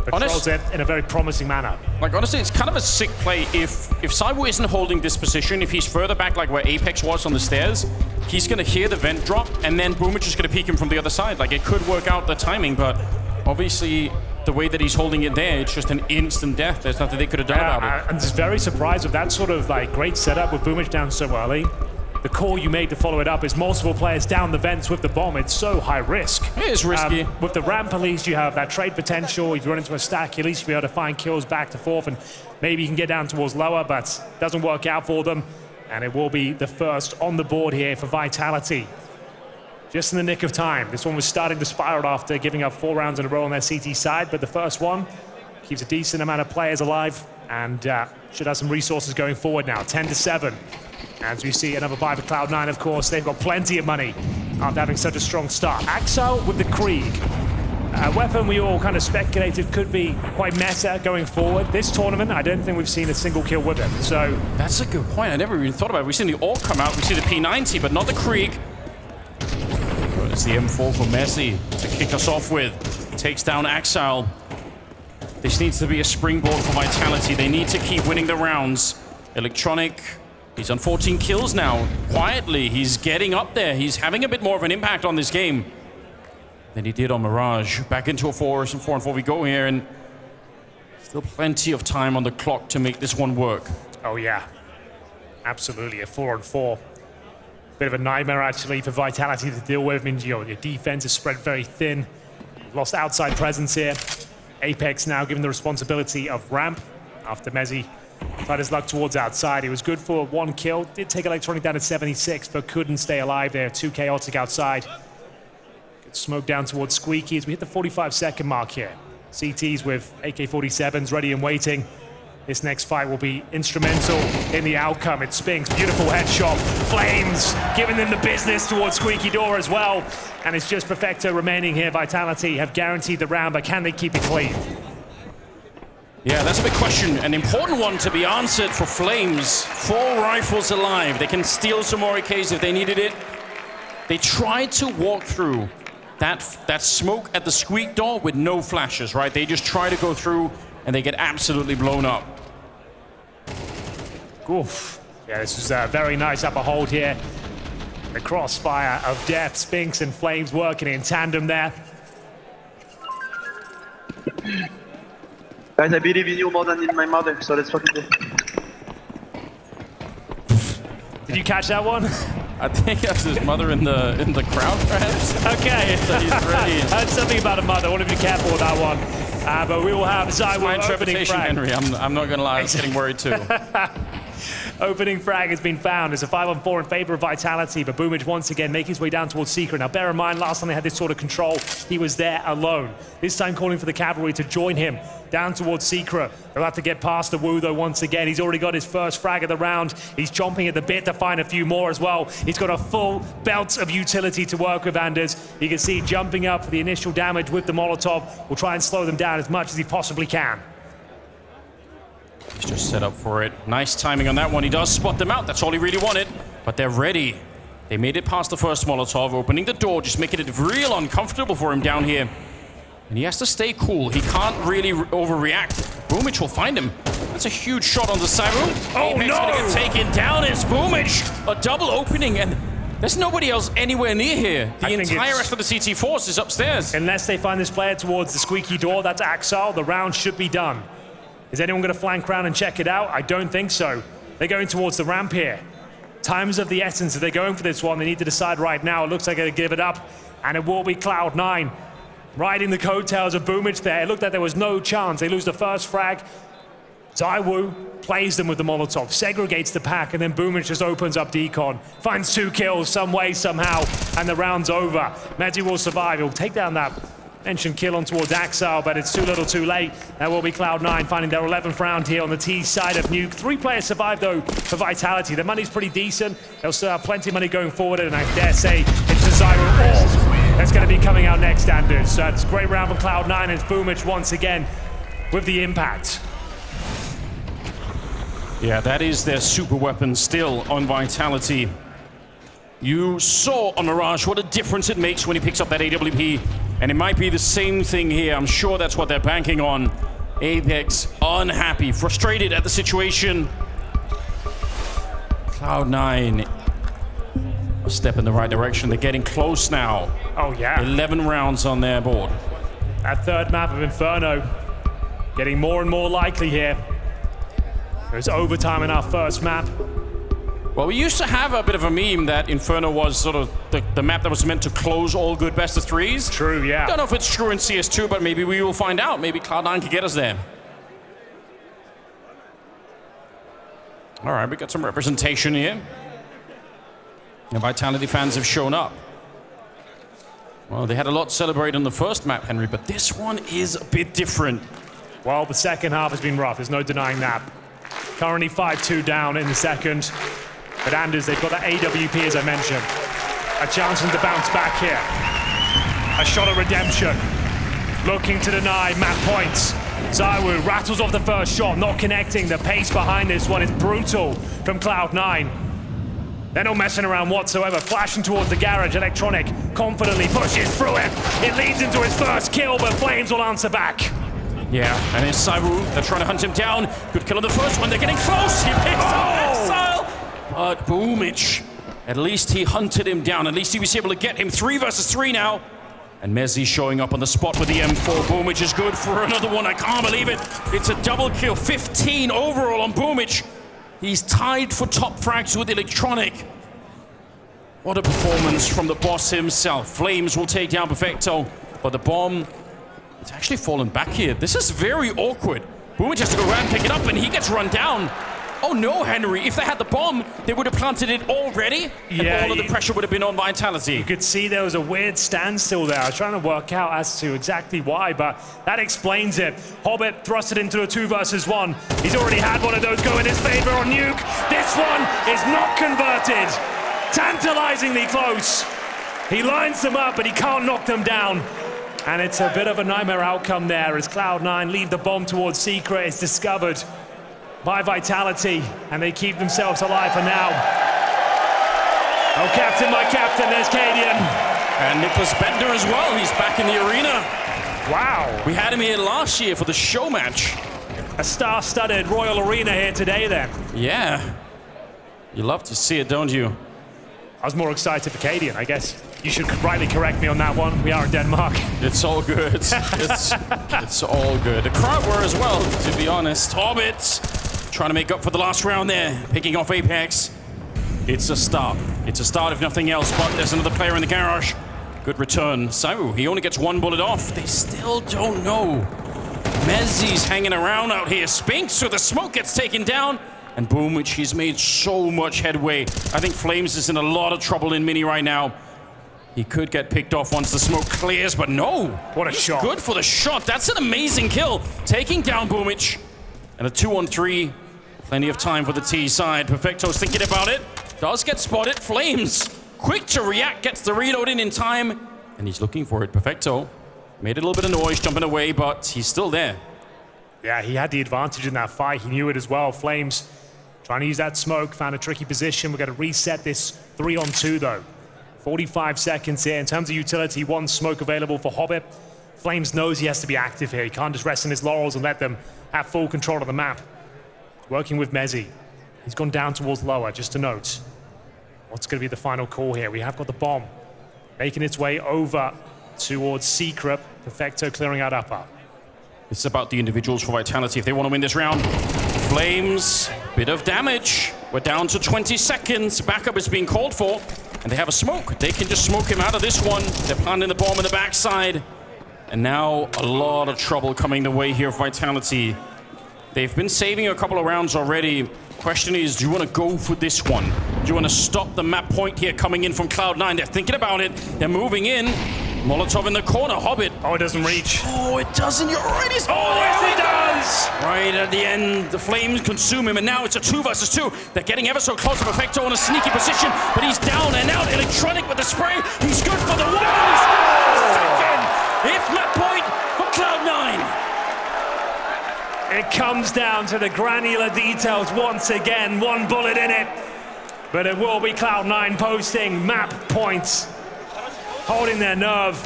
Controls it in a very promising manner. Like, honestly, it's kind of a sick play if ZywOo isn't holding this position, if he's further back like where Apex was on the stairs, he's going to hear the vent drop, and then Boomage is going to peek him from the other side. Like, it could work out the timing, but obviously the way that he's holding it there, it's just an instant death. There's nothing they could have done about it. I'm just very surprised with that sort of like great setup with Boomage down so early. The call you made to follow it up is multiple players down the vents with the bomb. It's so high risk. It is risky. With the ramp, at least you have that trade potential. If you run into a stack, at least you'll be able to find kills back to forth, and maybe you can get down towards lower, but it doesn't work out for them. And it will be the first on the board here for Vitality. Just in the nick of time. This one was starting to spiral after giving up 4 rounds in a row on their CT side, but the first one keeps a decent amount of players alive and should have some resources going forward now. 10-7. As we see another buy for Cloud9, of course. They've got plenty of money after having such a strong start. Axel with the Krieg. A weapon we all kind of speculated could be quite meta going forward. This tournament, I don't think we've seen a single kill with it. So that's a good point. I never even thought about it. We've seen the AUG come out. We see the P90, but not the Krieg. It's the M4 for Messi to kick us off with. Takes down Axel. This needs to be a springboard for Vitality. They need to keep winning the rounds. Electronic, he's on 14 kills now. Quietly, he's getting up there. He's having a bit more of an impact on this game than he did on Mirage. Back into a 4-4 we go here, and still plenty of time on the clock to make this one work. Oh yeah, absolutely, a 4-on-4. Bit of a nightmare, actually, for Vitality to deal with. I mean, your defense is spread very thin. Lost outside presence here. Apex now given the responsibility of ramp after Messi tried his luck towards outside. He was good for 1 kill. Did take Electronic down at 76, but couldn't stay alive there. Too chaotic outside. Gets smoked down towards Squeaky as we hit the 45-second mark here. CTs with AK-47s ready and waiting. This next fight will be instrumental in the outcome. It Spinks, beautiful headshot. Flames giving them the business towards Squeaky Door as well. And it's just Perfecto remaining here. Vitality have guaranteed the round, but can they keep it clean? Yeah, that's a big question. An important one to be answered for Flames. 4 rifles alive. They can steal some more AKs if they needed it. They tried to walk through that smoke at the Squeak Door with no flashes, right? They just try to go through and they get absolutely blown up. Oof. Yeah, this is a very nice upper hold here. The crossfire of death, Spinks and Flames working in tandem there. Guys, I believe in you more than in my mother, so let's fucking go. Did you catch that one? I think that's his mother in the crowd, perhaps. Okay. So he's ready. I heard something about a mother. I want to be careful with that one. But we will have ZywOo my opening interpretation, frag. Henry. I'm not going to lie. I was getting worried too. Opening frag has been found. It's a 5-on-4 in favor of Vitality, but Boomage once again making his way down towards Secret. Now bear in mind, last time they had this sort of control, he was there alone. This time calling for the cavalry to join him down towards Secret. They'll have to get past the Woo though once again. He's already got his first frag of the round. He's chomping at the bit to find a few more as well. He's got a full belt of utility to work with, Anders. You can see jumping up for the initial damage with the Molotov. Will try and slow them down as much as he possibly can. He's just set up for it. Nice timing on that one. He does spot them out. That's all he really wanted. But they're ready. They made it past the first Molotov, opening the door, just making it real uncomfortable for him down here. And he has to stay cool. He can't really overreact. Boomage will find him. That's a huge shot on the ZywOo. Oh, Apex no! gonna get taken down. It's Boomage. A double opening, and there's nobody else anywhere near here. The entire rest of the CT force is upstairs. Unless they find this player towards the Squeaky Door, that's Axel. The round should be done. Is anyone going to flank around and check it out? I don't think so. They're going towards the ramp here. Time's of the essence. If they're going for this one, they need to decide right now. It looks like they're going to give it up, and it will be Cloud9 riding the coattails of Boomage there. It looked like there was no chance. They lose the first frag. ZywOo plays them with the Molotov, segregates the pack, and then Boomage just opens up Decon, finds 2 kills some way, somehow, and the round's over. Medi will survive. He'll take down that mentioned kill on towards Axel, but it's too little too late. That will be Cloud9 finding their 11th round here on the T side of Nuke. 3 players survived, though, for Vitality. Their money's pretty decent. They'll still have plenty of money going forward, and I dare say it's the ZywOo that's going to be coming out next. next, Anders. So it's a great round from Cloud9, and it's Boomich once again with the impact. Yeah, that is their super weapon still on Vitality. You saw on Mirage what a difference it makes when he picks up that AWP, and it might be the same thing here. I'm sure that's what they're banking on. Apex unhappy, frustrated at the situation. Cloud9, a step in the right direction. They're getting close now. Oh, yeah. 11 rounds on their board. That third map of Inferno getting more and more likely here. There's overtime in our first map. Well, we used to have a bit of a meme that Inferno was sort of the map that was meant to close all good best of threes. True, yeah. Don't know if it's true in CS2, but maybe we will find out. Maybe Cloud9 can get us there. All right, we got some representation here. The Vitality fans have shown up. Well, they had a lot to celebrate on the first map, Henry, but this one is a bit different. Well, the second half has been rough. There's no denying that. Currently 5-2 down in the second. But Anders, they've got that AWP, as I mentioned. A chance for them to bounce back here. A shot at redemption. Looking to deny map points. Zaiwu rattles off the first shot, not connecting. The pace behind this one is brutal from Cloud9. They're not messing around whatsoever. Flashing towards the garage. Electronic confidently pushes through it. It leads into his first kill, but Flames will answer back. Yeah, and it's Zaiwu. They're trying to hunt him down. Good kill on the first one. They're getting close. He picks up Exile. But Boomich, at least he hunted him down. At least he was able to get him 3 versus 3 now. And Mezzi showing up on the spot with the M4. Boomich is good for another one. I can't believe it. It's a double kill. 15 overall on Boomich. He's tied for top frags with Electronic. What a performance from the boss himself. Flames will take down Perfecto. But the bomb, it's actually fallen back here. This is very awkward. Boomich has to go around and pick it up, and he gets run down. Oh no, Henry, if they had the bomb, they would have planted it already, and all of the pressure would have been on Vitality. You could see there was a weird standstill there. I was trying to work out as to exactly why, but that explains it. Hobbit thrusted into a 2 versus 1. He's already had one of those go in his favor on Nuke. This one is not converted. Tantalizingly close. He lines them up, but he can't knock them down. And it's a bit of a nightmare outcome there as Cloud9 leave the bomb towards Secret. It's discovered by Vitality, and they keep themselves alive for now. Oh, captain, my captain, there's Cadian. And Nicholas Bender as well, he's back in the arena. Wow. We had him here last year for the show match. A star-studded Royal Arena here today then. Yeah. You love to see it, don't you? I was more excited for Cadian, I guess. You should rightly correct me on that one. We are in Denmark. It's all good. It's all good. The crowd were as well, to be honest. Hobbit trying to make up for the last round there, picking off Apex. It's a start. It's a start if nothing else, but there's another player in the garage. Good return. So he only gets 1 bullet off. They still don't know. Mezzi's hanging around out here. Spinks, so the smoke gets taken down. And Boomich, he's made so much headway. I think Flames is in a lot of trouble in Mini right now. He could get picked off once the smoke clears, but no. What a shot. Good for the shot. That's an amazing kill. Taking down Boomich. And a 2-on-3. Plenty of time for the T side. Perfecto's thinking about it. Does get spotted. Flames, quick to react, gets the reload in time. And he's looking for it. Perfecto made a little bit of noise, jumping away, but he's still there. Yeah, he had the advantage in that fight. He knew it as well. Flames trying to use that smoke, found a tricky position. We're going to reset this 3-on-2 though. 45 seconds here. In terms of utility, 1 smoke available for Hobbit. Flames knows he has to be active here. He can't just rest in his laurels and let them have full control of the map. Working with Mezzi. He's gone down towards lower, just to note. What's going to be the final call here? We have got the bomb making its way over towards Secret. Perfecto clearing out upper. It's about the individuals for Vitality if they want to win this round. Flames, bit of damage. We're down to 20 seconds. Backup is being called for. And they have a smoke. They can just smoke him out of this one. They're planting the bomb in the backside. And now a lot of trouble coming the way here of Vitality. They've been saving a couple of rounds already. Question is, do you want to go for this one? Do you want to stop the map point here coming in from Cloud9? They're thinking about it. They're moving in. Molotov in the corner. Hobbit. Oh, it doesn't reach. Oh, it doesn't. You're right. Oh, yes, it does. Right at the end, the Flames consume him, and now it's a 2 versus 2. They're getting ever so close to Perfecto in a sneaky position, but he's down and out. Electronic with the spray. He's good for the one. Second. comes down to the granular details once again. One bullet in it. But it will be Cloud9 posting map points, holding their nerve.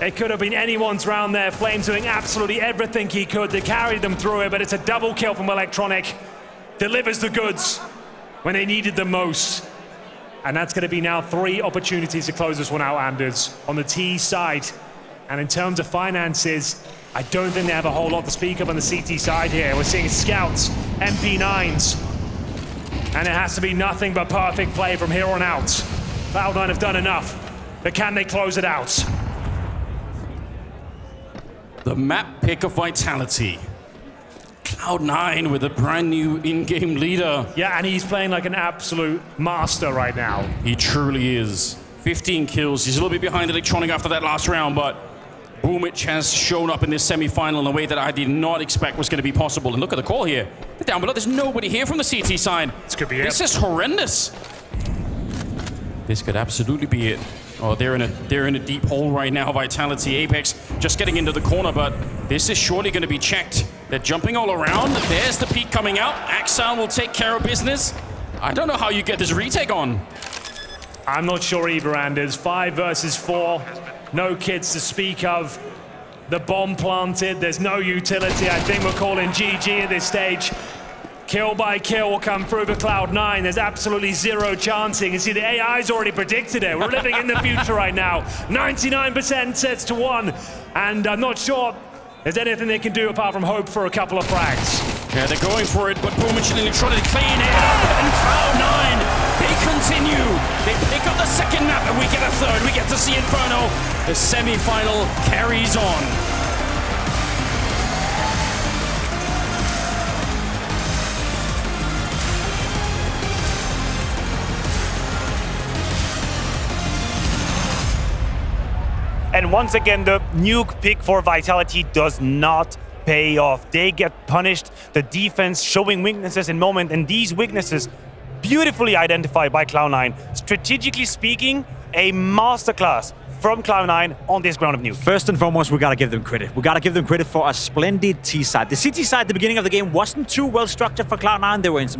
It could have been anyone's round there. Flames doing absolutely everything he could to carry them through it, but it's a double kill from Electronic. Delivers the goods when they needed them most. And that's going to be now 3 opportunities to close this one out, Anders, on the T side. And in terms of finances, I don't think they have a whole lot to speak of on the CT side here. We're seeing scouts, MP9s, and it has to be nothing but perfect play from here on out. Cloud9 have done enough, but can they close it out? The map pick of Vitality. Cloud9 with a brand new in-game leader. Yeah, and he's playing like an absolute master right now. He truly is. 15 kills. He's a little bit behind Electronic after that last round, but Boomich has shown up in this semi-final in a way that I did not expect was going to be possible. And look at the call here. They're down below. There's nobody here from the CT side. This could be it. This is horrendous. This could absolutely be it. Oh, they're in a deep hole right now. Vitality, Apex just getting into the corner, but this is surely going to be checked. They're jumping all around. There's the peak coming out. Axel will take care of business. I don't know how you get this retake on. I'm not sure either, Anders. 5 versus 4. No kids to speak of. The bomb planted. There's no utility. I think we're calling GG at this stage. Kill by kill will come through for Cloud9. There's absolutely zero chancing. You see, the AI's already predicted it. We're living in the future right now. 99% sets to 1. And I'm not sure there's anything they can do apart from hope for a couple of frags. Yeah, they're going for it, but Boomich and Electronic clean it up. And Cloud9, they continue. They pick up the second map, and we get a third. We get to see Inferno. The semi-final carries on. And once again, the nuke pick for Vitality does not pay off. They get punished. The defense showing weaknesses in moment, and these weaknesses beautifully identified by Cloud9. Strategically speaking, a masterclass from Cloud9 on this ground of nuke. First and foremost, we gotta give them credit. We gotta give them credit for a splendid T side. The CT side at the beginning of the game wasn't too well structured for Cloud9. They were in some